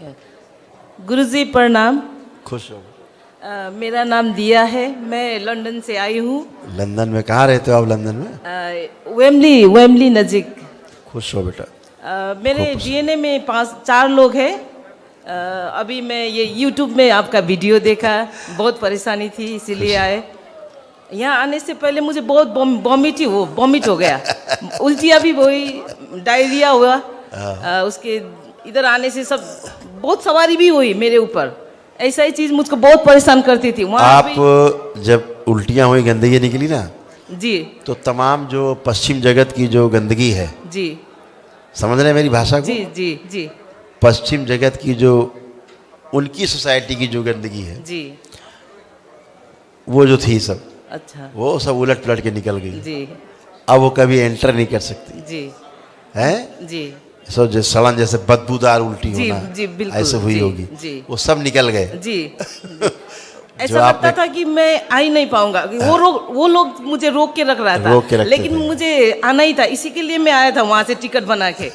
हैं। गुरुजी प्रणाम। खुश हो। मेरा नाम दिया है, मैं लंदन से आई हूँ। लंदन में कहाँ रहते हो आप? लंदन में वेमली नज़दीक। खुश हो बेटा। मेरे डीएनए में 4 लोग हैं, अभी मैं ये YouTube में आपका वीडियो देखा, बहुत परेशानी थी इसीलिए आए। यहाँ आने से पहले मुझे बहुत वॉमिट हो गया, उल्टियाँ भी हुई, डायरिया हुआ। उसके इधर आने से सब बहुत सवारी भी हुई मेरे ऊपर, ऐसा ही चीज़ मुझको बहुत परेशान करती थी। वहाँ आप जब उल्टियाँ हुई, गंदगी निकली ना जी, तो तमाम जो पश्चिम जगत की जो गंदगी है, जी समझ रहे हैं मेरी भाषा को? जी जी जी पश्चिम जगत की जो उनकी सोसाइटी की जो गंदगी है जी, वो जो थी सब, अच्छा वो सब उलट पलट के निकल गई। जी अब वो कभी एंटर नहीं कर सकती जी है। जी सब जो सड़न जैसे बदबूदार उल्टी जी होना जी, बिल्कुल ऐसे हुई जी, होगी, जी वो सब निकल गए। जी ऐसा जो लगता आपने- था कि मैं आ ही नहीं पाऊंगा। वो लोग मुझे रोक के रख रहा रोक के था, रखते लेकिन थे। मुझे आना ही था, इसी के लिए मैं आया था वहाँ से टिकट बना के।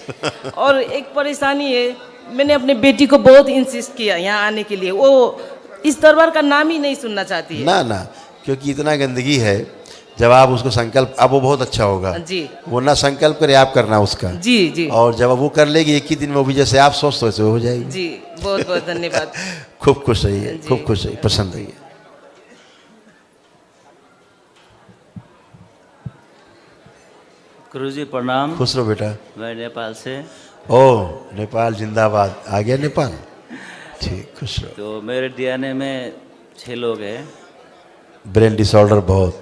और एक परेशानी है, मैंने अपने बेटी को बहुत इंसिस्ट किया यहाँ आने के लिए, वो इस दरबार का नाम ही नहीं सुनना चाहती है। ना ना, क्योंकि इतना गंदगी है, जब आप उसको संकल्प, अब वो बहुत अच्छा होगा जी वो ना संकल्प करे आप करना उसका जी जी, और जब वो कर लेगी एक ही दिन में, वो भी जैसे आप सोचते वैसे हो जाएगी। जी बहुत बहुत धन्यवाद। खूब खुश रहिए, जी। खूब खुश रहिए, प्रसन्न रहिए। गुरुजी प्रणाम। खुश रहो बेटा। मैं नेपाल से। ओ नेपाल जिंदाबाद, आ गया नेपाल, ठीक, खुश रहो। तो मेरे डीएनए में 6 लोग हैं। ब्रेन डिसऑर्डर बहुत,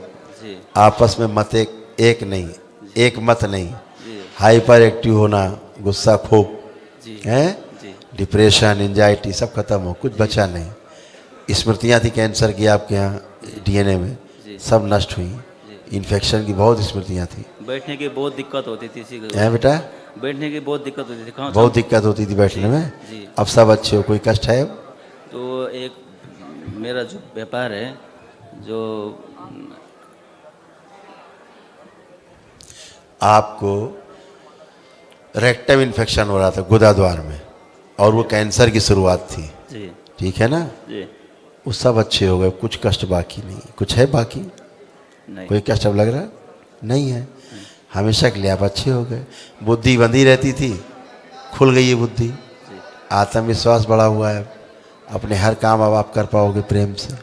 जी आपस में मत एक नहीं, एक मत नहीं, जी हाइपर एक्टिव होना, गुस्सा खूब जी है, जी डिप्रेशन, एंजाइटी सब खत्म हो, कुछ बचा नहीं। स्मृतियाँ थी कैंसर की आपके यहाँ डीएनए में, जी सब नष्ट हुई। इन्फेक्शन की बहुत स्मृतियाँ थी। बैठने की बहुत दिक्कत होती थी इसी है बेटा, बैठने की बहुत दिक्कत होती थी। कहाँ बहुत दिक्कत होती थी बैठने में। जी अब सब अच्छे हो, कोई कष्ट है अब? तो एक मेरा जो व्यापार है, जो आपको रेक्टम इन्फेक्शन हो रहा था गुदा द्वार में, और वो कैंसर की शुरुआत थी, जी ठीक है ना? जी वो सब अच्छे हो गए, कुछ कष्ट बाकी नहीं। कुछ है बाकी? नहीं। कोई कष्ट अब लग रहा नहीं है? हमेशा के लिए आप अच्छे हो गए। बुद्धि बंधी रहती थी, खुल गई है बुद्धि, आत्मविश्वास बढ़ा हुआ है, अपने हर काम अब आप कर पाओगे प्रेम से,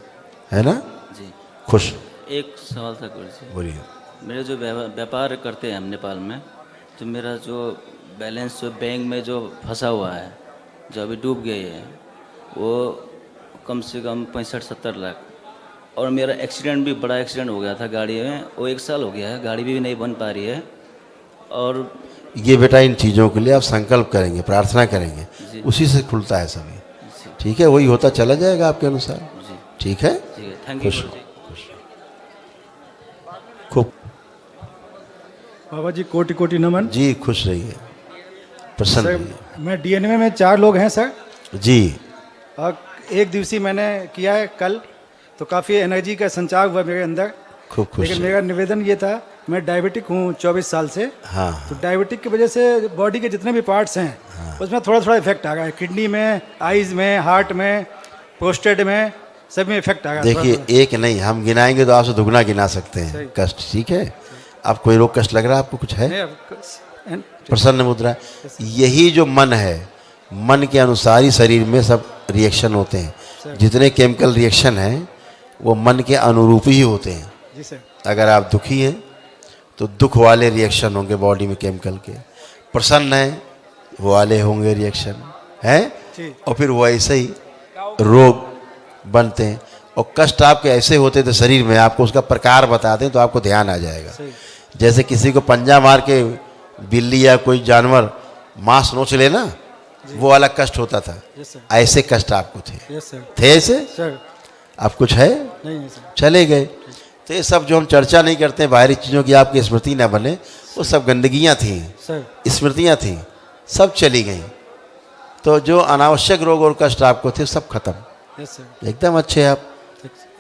है ना? जी खुश। एक सवाल था गुरुजी। बोलिए। मेरे जो व्यापार करते हैं हम नेपाल में, तो मेरा जो बैलेंस जो बैंक में जो फंसा हुआ है, जो अभी डूब गई है, वो कम से कम 65-70 लाख। और मेरा एक्सीडेंट भी, बड़ा एक्सीडेंट हो गया था गाड़ी में, वो 1 साल हो गया है, गाड़ी भी नहीं बन पा रही है। और ये बेटा इन चीज़ों के लिए आप संकल्प करेंगे, प्रार्थना करेंगे, उसी से खुलता है सभी, ठीक है? वही होता चला जाएगा आपके अनुसार, ठीक है? थैंक यू खुश गुरुजी। खूब बाबा जी कोटि कोटि नमन जी, खुश रहिए, प्रसन्न सर, रहिए। मैं डीएनए में 4 लोग हैं सर, जी, और एक दिवसीय मैंने किया है कल, तो काफ़ी एनर्जी का संचार हुआ मेरे अंदर। खूब खुश लेकिन रहिए। मेरा निवेदन ये था, मैं डायबिटिक हूँ 24 साल से, हाँ तो डायबिटिक की वजह से बॉडी के जितने भी पार्ट्स हैं उसमें थोड़ा थोड़ा इफेक्ट आ रहा है, किडनी में, आइज़ में, हार्ट में, प्रोस्टेट में, सब में इफेक्ट आ रहा है। देखिए, एक नहीं, हम गिनाएंगे तो आपसे दुगना गिना सकते हैं कष्ट, ठीक है? आप कोई रोग कष्ट लग रहा है आपको? कुछ है? प्रसन्न मुद्रा। यही जो मन है, मन के अनुसार ही शरीर में सब रिएक्शन होते हैं। जितने केमिकल रिएक्शन हैं वो मन के अनुरूप ही होते हैं। जी सर। अगर आप दुखी हैं तो दुख वाले रिएक्शन होंगे बॉडी में केमिकल के, प्रसन्न हैं वो वाले होंगे रिएक्शन, है? और फिर वो ऐसे ही रोग बनते हैं। और कष्ट आपके ऐसे होते थे शरीर में, आपको उसका प्रकार बता दें तो आपको ध्यान आ जाएगा। जैसे किसी को पंजा मार के बिल्ली या कोई जानवर मांस नोच ले ना, वो वाला कष्ट होता था, ऐसे कष्ट आपको थे। थे ऐसे? अब कुछ है? नहीं सर। चले गए। तो ये सब जो हम चर्चा नहीं करते हैं, बाहरी चीज़ों की आपकी स्मृति ना बने, वो सब गंदगियाँ थी, स्मृतियाँ थी, सब चली गई। तो जो अनावश्यक रोग और कष्ट आपको थे सब खत्म, एकदम अच्छे आप।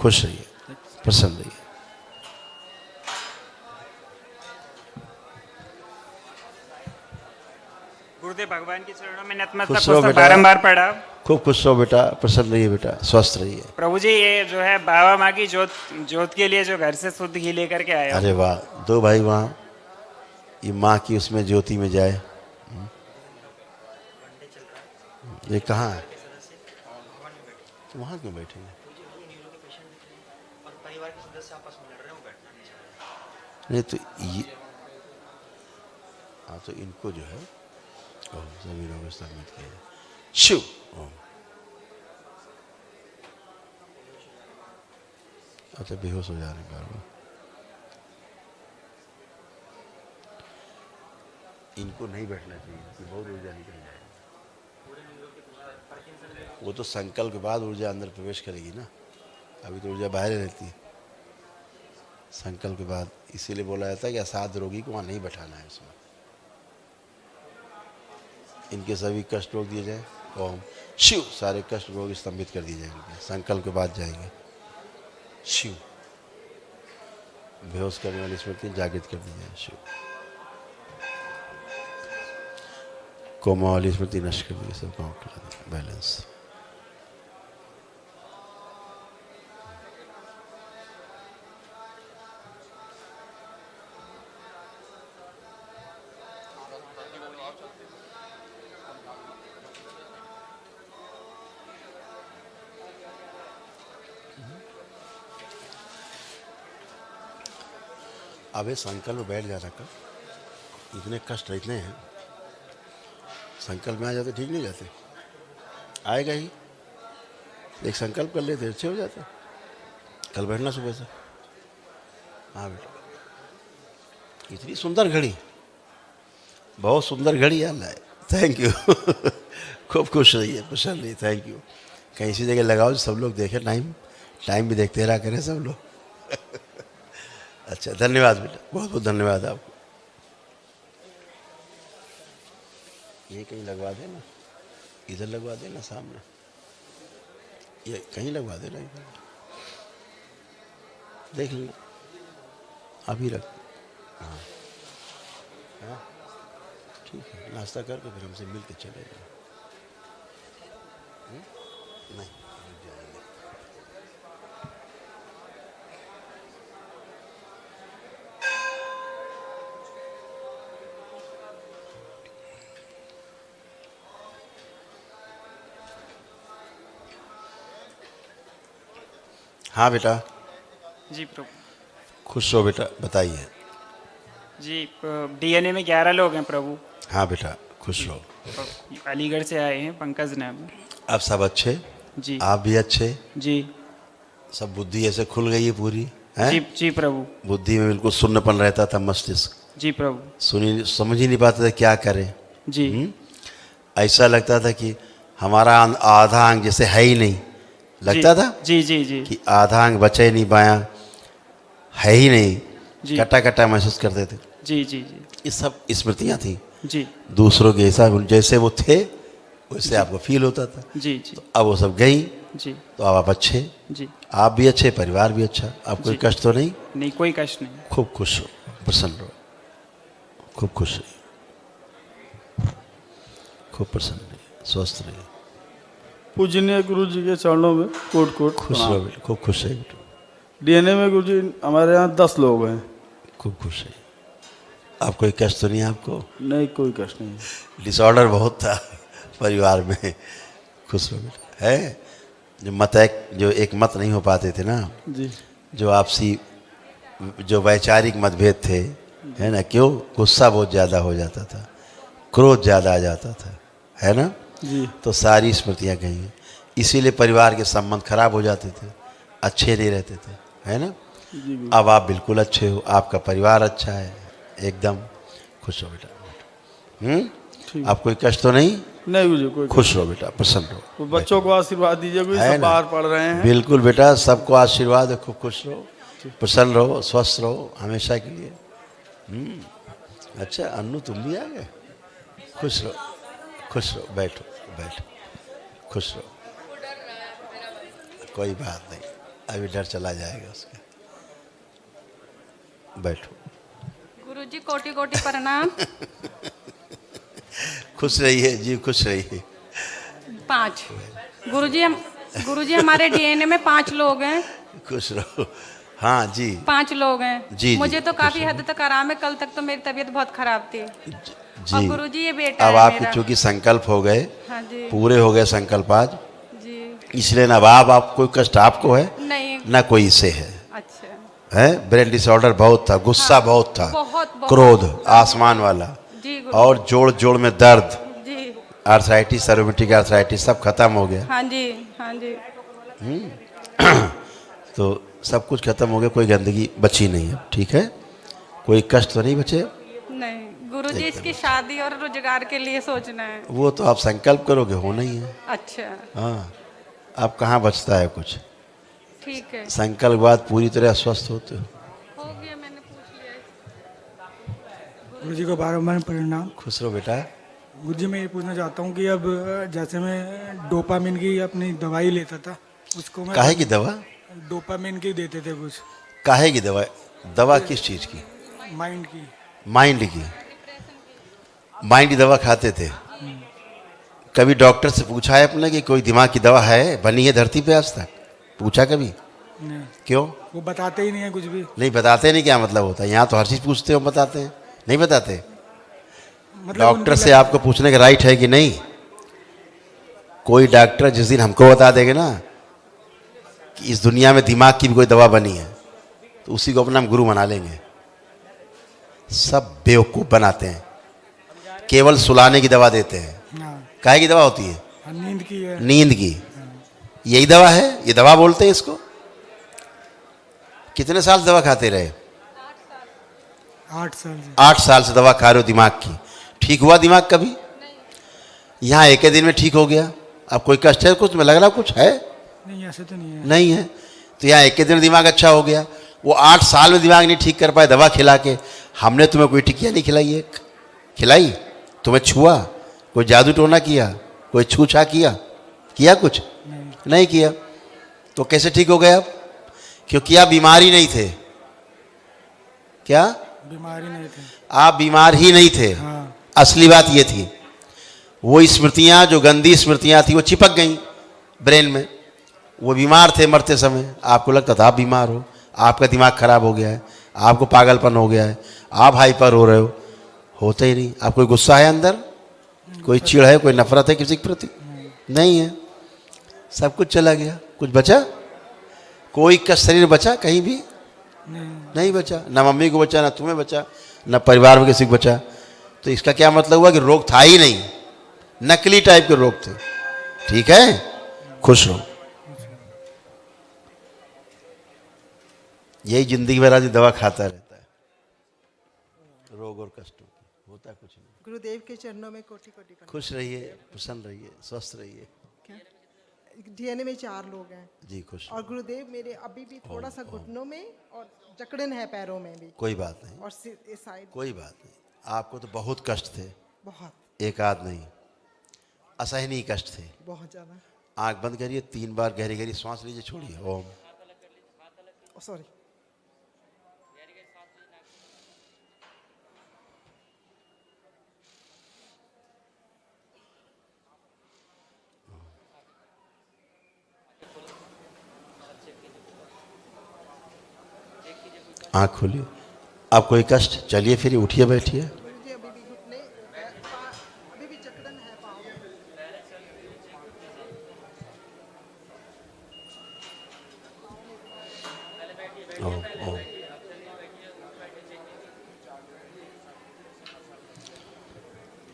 खुश रहिए, प्रसन्न रहिए। गुरुदेव भगवान की चरणों में नतमस्तक खुश रहो होकर बेटा, बारंबार पढ़ा। खूब खुश रहो बेटा, प्रसन्न रहिए बेटा, स्वस्थ रहिए। प्रभु जी, ये जो है बाबा माँ की जोत के लिए जो घर से शुद्ध घी लेकर के आया हूं। अरे वाह, दो भाई वहाँ, ये माँ की उसमें ज्योति में जाए। ये कहाँ है? तो वहाँ क्यों बैठेंगे? परिवार के सदस्य आपस में लड़ रहे हो, बैठना नहीं चाहिए। नहीं तो ये, हाँ तो इनको जो है सभी लोग सम्मिलित किया जाए। शिव ओम। अच्छा बेहोश हो जाने का इनको नहीं बैठना चाहिए कि बहुत ऊर्जा निकल जाएगी। वो तो संकल्प के बाद ऊर्जा अंदर प्रवेश करेगी ना, अभी तो ऊर्जा बाहर रहती है संकल्प के बाद। इसीलिए बोला जाता है कि असाध्य रोगी को वहाँ नहीं बैठाना है। उसमें इनके सभी कष्ट रोक दिए जाए। ओम शिव। सारे कष्ट रोग स्तंभित कर दिए जाएंगे, संकल्प के बाद जाएंगे। शिव। बेहोश करने वाली स्मृति जागृत कर दी जाए। शिव। कोमा वाली स्मृति नष्ट कर दी, सब काम करा दी। बैलेंस। अबे संकल्प बैठ जाना का, इतने कष्ट इतने हैं, संकल्प में आ जाते ठीक नहीं जाते, आएगा ही। एक संकल्प कर लेते अच्छे हो जाते। कल बैठना सुबह से। हाँ बेटा, इतनी सुंदर घड़ी, बहुत सुंदर घड़ी यार लाए। Thank you. खूब खुश रहिए, प्रसन्न रहिए। Thank you. कहीं इसी जगह लगाओ सब लोग देखें, टाइम भी देखते रहा करें सब लोग। अच्छा धन्यवाद बेटा, बहुत बहुत धन्यवाद आपको। ये कहीं लगवा देना, इधर लगवा देना सामने, ये कहीं लगवा देना, देख लेना। अभी रख। हाँ हाँ ठीक है, नाश्ता करके फिर हमसे मिल के चले जाओ। नहीं हाँ बेटा। जी प्रभु। खुश हो बेटा, बताइए। जी डीएनए में 11 लोग हैं प्रभु। हाँ बेटा खुश हो। अलीगढ़ से आए हैं, पंकज नाम। अब सब अच्छे? जी। आप भी अच्छे? जी। सब बुद्धि ऐसे खुल गई है पूरी है? जी जी प्रभु। बुद्धि में बिल्कुल शून्यपन रहता था, मस्तिष्क जी प्रभु। समझ ही नहीं पाते थे क्या करें। जी। ऐसा लगता था कि हमारा आधा अंग जैसे है ही नहीं, लगता था जी जी जी कि आधा अंग बचा ही नहीं, बायां है ही नहीं, कटा कटा महसूस करते थे। जी जी जी। ये सब स्मृतियाँ थी जी। दूसरों के ऐसा जैसे वो थे वैसे आपको फील होता था। जी जी। तो अब वो सब गई। जी। तो अब आप अच्छे, जी। आप भी अच्छे, परिवार भी अच्छा, आप कोई कष्ट तो नहीं? नहीं, कोई कष्ट नहीं। खूब खुश हो, प्रसन्न रहो, खूब खुश रहिए, खूब प्रसन्न रहिए, स्वस्थ रहिए। पूजनीय गुरु जी के चरणों में कोट कोट खुश रहो बेटा, खूब खुश रहिए बेटा। डीएनए में गुरु जी हमारे यहाँ 10 लोग हैं। खूब खुश रहिए। आप कोई कष्ट तो नहीं आपको? नहीं, कोई कष्ट नहीं। डिसऑर्डर बहुत था परिवार में। खुश रहो बेटा। है जो एक मत नहीं हो पाते थे ना जी, जो आपसी जो वैचारिक मतभेद थे, है ना, क्यों गुस्सा बहुत ज़्यादा हो जाता था, क्रोध ज़्यादा आ जाता था, है ना जी। तो सारी स्मृतियाँ गई हैं। इसीलिए परिवार के संबंध खराब हो जाते थे, अच्छे नहीं रहते थे, है ना। जी। अब आप बिल्कुल अच्छे हो, आपका परिवार अच्छा है, एकदम खुश हो बेटा। आप कोई कष्ट तो नहीं? नहीं मुझे कोई। खुश रहो बेटा, प्रसन्न रहो। तो बच्चों को आशीर्वाद दीजिए, कोई सब बाहर पढ़ रहे हैं। बिल्कुल बेटा, सबको आशीर्वाद है, खूब खुश रहो, प्रसन्न रहो, स्वस्थ रहो हमेशा के लिए। अच्छा अन्नू तुम भी आ गए? खुश रहो, खुश रहो, बैठो बैठो, खुश रहो, कोई बात नहीं, अभी डर चला जाएगा उसका। बैठो। गुरुजी कोटि कोटि प्रणाम। खुश रहिए जी, खुश रहिए। 5 गुरुजी हमारे डीएनए में 5 लोग हैं। खुश रहो। हाँ जी 5 लोग हैं जी। मुझे तो काफी हद तक आराम है, कल तक तो मेरी तबीयत बहुत खराब थी जी। और गुरुजी ये बेटा अब है आपके मेरा। चूंकि संकल्प हो गए, हाँ जी। पूरे हो गए संकल्प आज, जी इसलिए ना आप कोई कष्ट आपको है नहीं। ना कोई इसे है। अच्छा। है ब्रेन डिसऑर्डर बहुत था, गुस्सा बहुत था, बहुत क्रोध आसमान वाला, जी और जोड़ जोड़ में दर्द, जी। आर्थराइटिस, रोमेटिक आर्थराइटिस सब खत्म हो गया। हाँ जी, हाँ जी। तो सब कुछ खत्म हो गया, कोई गंदगी बची नहीं है। ठीक है, कोई कष्ट तो नहीं बचे। नहीं गुरुजी, इसकी शादी और रोजगार के लिए सोचना है। वो तो आप संकल्प करोगे, होना ही है। अच्छा। हाँ, अब कहाँ बचता है कुछ। ठीक है। संकल्प बाद पूरी तरह स्वस्थ होते हो। हो गया, मैंने पूछ लिया। गुरु जी को बार परिणाम। खुश रहो बेटा। गुरु जी मैं ये पूछना चाहता हूँ कि अब जैसे मैं डोपामिन की अपनी दवाई लेता था, उसको मैं काहे की दवा? डोपामिन की देते थे कुछ। काहे की दवा? दवा किस चीज़ की? माइंड की। माइंड की? माइंड की दवा खाते थे? कभी डॉक्टर से पूछा है अपने कि कोई दिमाग की दवा है, बनी है धरती पे आज तक? पूछा कभी? नहीं। क्यों? वो बताते ही नहीं है कुछ भी। नहीं बताते नहीं, क्या मतलब होता है? यहाँ तो हर चीज़ पूछते हो, बताते हैं? नहीं बताते। मतलब डॉक्टर से आपको पूछने का राइट है कि नहीं? कोई डॉक्टर जिस दिन हमको बता देंगे ना कि इस दुनिया में दिमाग की भी कोई दवा बनी है, तो उसी को अपना हम गुरु बना लेंगे। सब बेवकूफ़ बनाते हैं, केवल सुलाने की दवा देते हैं। काहे की दवा होती है? नींद की है। नींद की। यही दवा है, ये दवा बोलते हैं इसको। कितने साल दवा खाते रहे? 8 साल से। 8 साल से दवा खा रहे हो दिमाग की। ठीक हुआ दिमाग कभी? यहाँ एक ही दिन में ठीक हो गया। अब कोई कष्ट है कुछ में? लग रहा कुछ है? नहीं, ऐसे तो नहीं है। नहीं है। तो यहाँ एक ही दिन में दिमाग अच्छा हो गया। वो 8 साल में दिमाग नहीं ठीक कर पाए दवा खिला के। हमने तुम्हें कोई टिकिया नहीं खिलाई है? खिलाई? तुम्हें छुआ? कोई जादू टोना किया? कोई छूछा किया कुछ? नहीं किया। तो कैसे ठीक हो गए आप? क्योंकि आप बीमार ही नहीं थे। क्या? बीमारी नहीं थे। आप बीमार ही नहीं थे। असली बात ये थी, वो स्मृतियां जो गंदी स्मृतियां थी वो चिपक गई ब्रेन में। वो बीमार थे मरते समय, आपको लगता था आप बीमार हो, आपका दिमाग खराब हो गया है, आपको पागलपन हो गया है, आप हाइपर हो रहे हो। होते ही नहीं। आप कोई गुस्सा है अंदर? कोई चिढ़ है, कोई नफरत है किसी के प्रति? नहीं है। सब कुछ चला गया। कुछ बचा? कोई का शरीर बचा कहीं भी? नहीं बचा। ना मम्मी को बचा, ना तुम्हें बचा, ना परिवार में किसी को बचा। तो इसका क्या मतलब हुआ कि रोग था ही नहीं, नकली टाइप के रोग थे। ठीक है, खुश रहो। यही जिंदगी भर आदमी दवा खाता रहता है, रोग और कष्टों की। होता कुछ नहीं। गुरुदेव के चरणों में कोटि कोटि प्रणाम। खुश रहिए, प्रसन्न रहिए, स्वस्थ रहिए। डीएनए में 4 लोग हैं जी, खुश। और गुरुदेव मेरे अभी भी थोड़ा सा घुटनों में और जकड़न है पैरों में भी। कोई बात नहीं, और इस साइड कोई बात नहीं। आपको तो बहुत कष्ट थे, बहुत, एक आध नहीं, असहनीय कष्ट थे, बहुत ज्यादा। आंख बंद करिए, 3 बार गहरी गहरी सांस लीजिए, छोड़िए। ओम। सॉरी। आँख खोलिए। अब कोई कष्ट? चलिए फिर उठिए, बैठिए।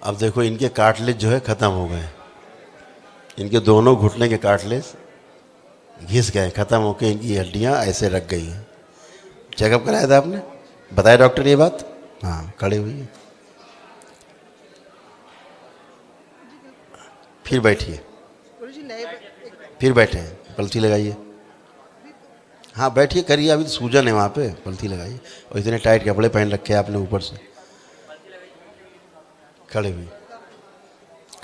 अब देखो इनके कार्टिलेज जो है ख़त्म हो गए। इनके दोनों घुटने के कार्टिलेज घिस गए, ख़त्म होकर इनकी हड्डियाँ ऐसे रख गई हैं। चेकअप कराया था आपने? बताया डॉक्टर ये बात? हाँ, खड़े हुई। फिर बैठिए, फिर बैठे हैं, पलथी लगाइए। हाँ बैठिए, करिए। अभी तो सूजन है वहाँ पे, पलथी लगाइए। और इतने टाइट कपड़े पहन रखे हैं आपने ऊपर से। खड़े हुई,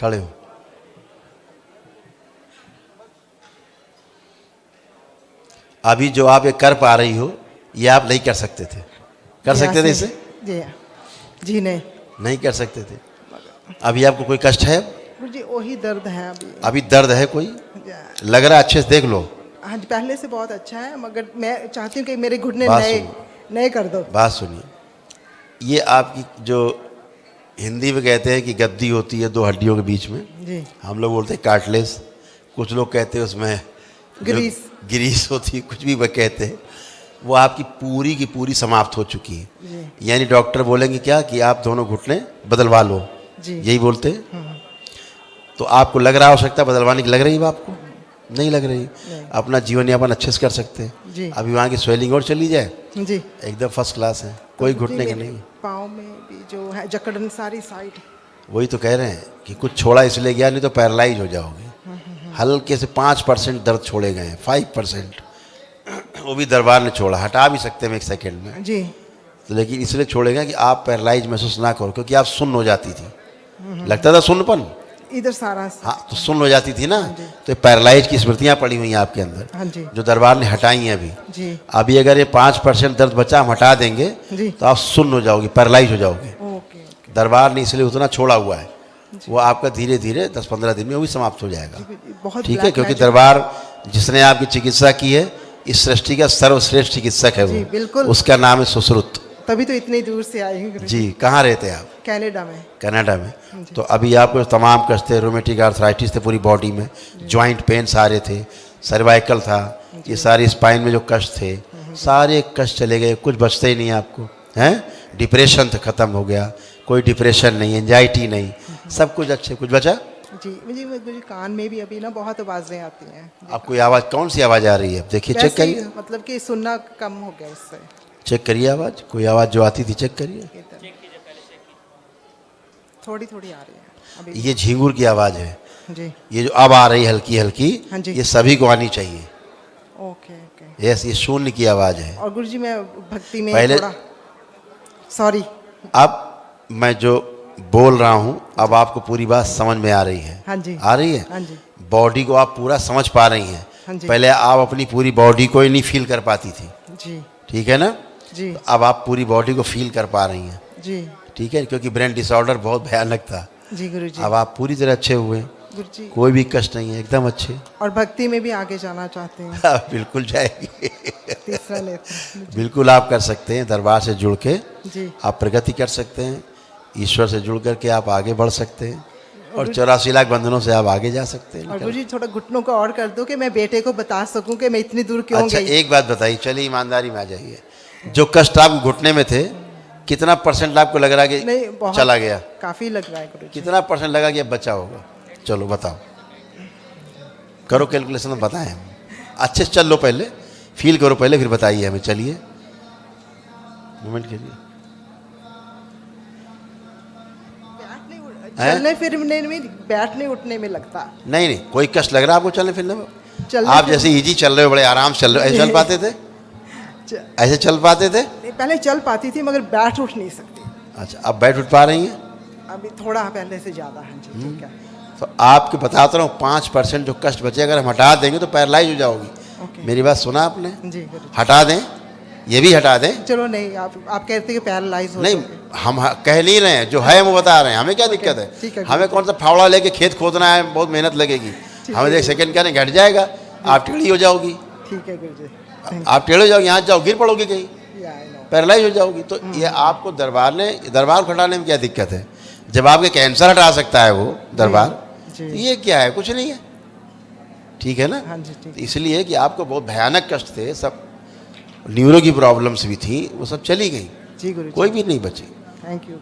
खड़े हो। अभी जो आप ये कर पा रही हो, ये आप नहीं कर सकते थे। कर सकते थे इसे? जी नहीं, नहीं कर सकते थे। अभी आपको कोई कष्ट है? गुरुजी वही दर्द है अभी। अभी दर्द है कोई? लग रहा है? अच्छे से देख लो। हाँ, पहले से बहुत अच्छा है, मगर मैं चाहती हूँ कि मेरे घुटने नए कर दो। बात सुनिए, ये आपकी जो हिंदी में कहते हैं कि गद्दी होती है 2 हड्डियों के बीच में, जी। हम लोग बोलते हैं कार्टिलेज। कुछ लोग कहते हैं उसमें जो ग्रीस। ग्रीस होती है, कुछ भी वह कहते हैं, वो आपकी पूरी की पूरी समाप्त हो चुकी है। जी। यानी डॉक्टर बोलेंगे क्या कि आप दोनों घुटने बदलवा लो, जी। यही बोलते हैं। तो आपको लग रहा आवश्यकता बदलवाने की लग रही है आपको? नहीं लग रही। अपना जीवन यापन अच्छे से कर सकते हैं। जी। अभी वहाँ की स्वेलिंग और चली जाए, जी। एकदम फर्स्ट क्लास है, कोई घुटने का नहीं। पाँव में भी जो है जकड़न सारी साइड। वही तो कह रहे हैं कि कुछ छोड़ा इसलिए गया, नहीं तो पैरालाइज हो जाओगे। हल्के से 5% दर्द छोड़े गए हैं, 5%, वो भी दरबार ने छोड़ा। हटा भी सकते हैं 1 सेकेंड में जी। तो, लेकिन इसलिए छोड़े गए कि आप पैरालाइज महसूस ना करो, क्योंकि आप सुन्न हो जाती थी, लगता था सुन्नपन। इधर सारा। हाँ, तो सुन्न हो जाती थी ना, तो पैरालाइज की स्मृतियाँ पड़ी हुई हैं आपके अंदर, हाँ जी। जो दरबार ने हटाई हैं अभी। जी। अभी अगर ये 5% दर्द बचा हम हटा देंगे जी। तो आप सुन्न हो जाओगे, पैरालाइज हो जाओगे। ओके। दरबार ने इसलिए उतना छोड़ा हुआ है, वो आपका धीरे धीरे 10-15 दिन में वो भी समाप्त हो जाएगा। बहुत ठीक है, black क्योंकि magic। दरबार जिसने आपकी चिकित्सा की है, इस सृष्टि का सर्वश्रेष्ठ चिकित्सक है जी, वो, बिल्कुल। उसका नाम है सुश्रुत। तभी तो इतनी दूर से आए हैं गुरुजी। जी। कहाँ रहते हैं आप? कनाडा में। कनाडा में। तो अभी आपको तमाम कष्ट थे, रोमेटिक आर्थराइटिस थे पूरी बॉडी में, जॉइंट पेन सारे थे, सर्वाइकल था, ये सारी स्पाइन में जो कष्ट थे, सारे कष्ट चले गए, कुछ बचते ही नहीं आपको, हैं? डिप्रेशन था, खत्म हो गया, कोई डिप्रेशन नहीं, एंजाइटी नहीं, सब कुछ अच्छे। कुछ बचा? जी। मुझे कान में भी अभी ना बहुत आवाज़ें आती हैं। आपको आवाज़, कौन सी आवाज़ आ रही है? देखिए, चेक वैसे ही, करिए, मतलब कि सुनना कम हो गया उससे। चेक करिए आवाज़, कोई आवाज़ जो आती थी चेक करिए। थोड़ी थोड़ी आ रही है अभी। ये झींगुर की आवाज़ है। जी। ये जो अब आ रही हल्की हल्की, हाँ जी। ये सभी को आनी चाहिए। Okay okay. यस, ये शून्य की आवाज़ है। और गुरुजी मैं भक्ति में पहले- थोड़ा सॉरी। अब मैं जो बोल रहा हूँ, अब आपको पूरी बात समझ में आ रही है? हाँ जी। आ रही है? हाँ जी। बॉडी को आप पूरा समझ पा रही हैं। हाँ जी। पहले आप अपनी पूरी बॉडी को ही नहीं फील कर पाती थी, जी। ठीक है ना? जी। तो अब आप पूरी बॉडी को फील कर पा रही हैं, जी। ठीक है, क्योंकि ब्रेन डिसऑर्डर बहुत भयानक था। जी गुरुजी। अब आप पूरी तरह अच्छे हुए, गुरुजी। कोई भी कष्ट नहीं है, एकदम अच्छे। और भक्ति में भी आगे जाना चाहते हैं। बिल्कुल जाएगी। तीसरा नेत्र। बिल्कुल आप कर सकते हैं, दरबार से जुड़ के जी। आप प्रगति कर सकते हैं, ईश्वर से जुड़ करके आप आगे बढ़ सकते हैं, और 84 लाख बंधनों से आप आगे जा सकते हैं। और गुरुजी थोड़ा घुटनों को और कर दो कि मैं बेटे को बता सकूं कि मैं इतनी दूर क्यों अच्छा, गई। एक बात बताइए, चलिए ईमानदारी में आ जाइए, जो कष्ट आप घुटने में थे, कितना % आपको लग रहा है नहीं, कि बहुत चला गया? काफी लग रहा है गुरुजी। कितना % लगा कि अब बचा होगा? चलो बताओ, करो कैलकुलेशन, बताएं। अच्छे से चल लो, पहले फील करो, पहले फिर बताइए हमें। चलिए, मोमेंट के लिए चलने फिरने में, बैठने उठने में लगता। नहीं नहीं, कोई कष्ट लग रहा है आपको चलने फिरने में? चलने आप फिर- जैसे इजी चल रहे हो, बड़े आराम से चल रहे हो, ऐसे चल पाते थे? ऐसे चल पाते थे? पहले चल पाती थी मगर बैठ उठ नहीं सकती। अच्छा, अब बैठ उठ पा रही हैं? अभी थोड़ा पहले से ज्यादा है जी। ठीक है। तो आपके बताता रहा हूँ, 5% जो कष्ट बचे अगर हम हटा देंगे तो पैरालाइज हो जाओगी। मेरी बात सुना आपने? जी गुरुजी। हटा दें, ये भी हटा दें। चलो नहीं, आप कहते हैं कि पैरालाइज हो नहीं, जाओगे। हम कह नहीं रहे हैं, जो है वो बता रहे हैं, हमें क्या दिक्कत ठीक है? है, हमें कौन सा फावड़ा लेके खेत खोदना है, बहुत मेहनत लगेगी, हमें 1 सेकंड का नहीं, घट जाएगा, आप टेढ़ी हो जाओगी। ठीक है गुरुजी। आप टेढ़े हो जाओगे, यहाँ जाओ गिर पड़ोगे कहीं, पैरालाइज हो जाओगी। तो ये आपको दरबार को हटाने में क्या दिक्कत है? जब आपके कैंसर हटा सकता है वो दरबार, तो ये क्या है? कुछ नहीं है, ठीक है ना? हाँ जी, ठीक। इसलिए कि आपको बहुत भयानक कष्ट थे, सब न्यूरो की प्रॉब्लम्स भी थी, वो सब चली गई, जी गुरुजी। कोई भी नहीं बची। Thank you.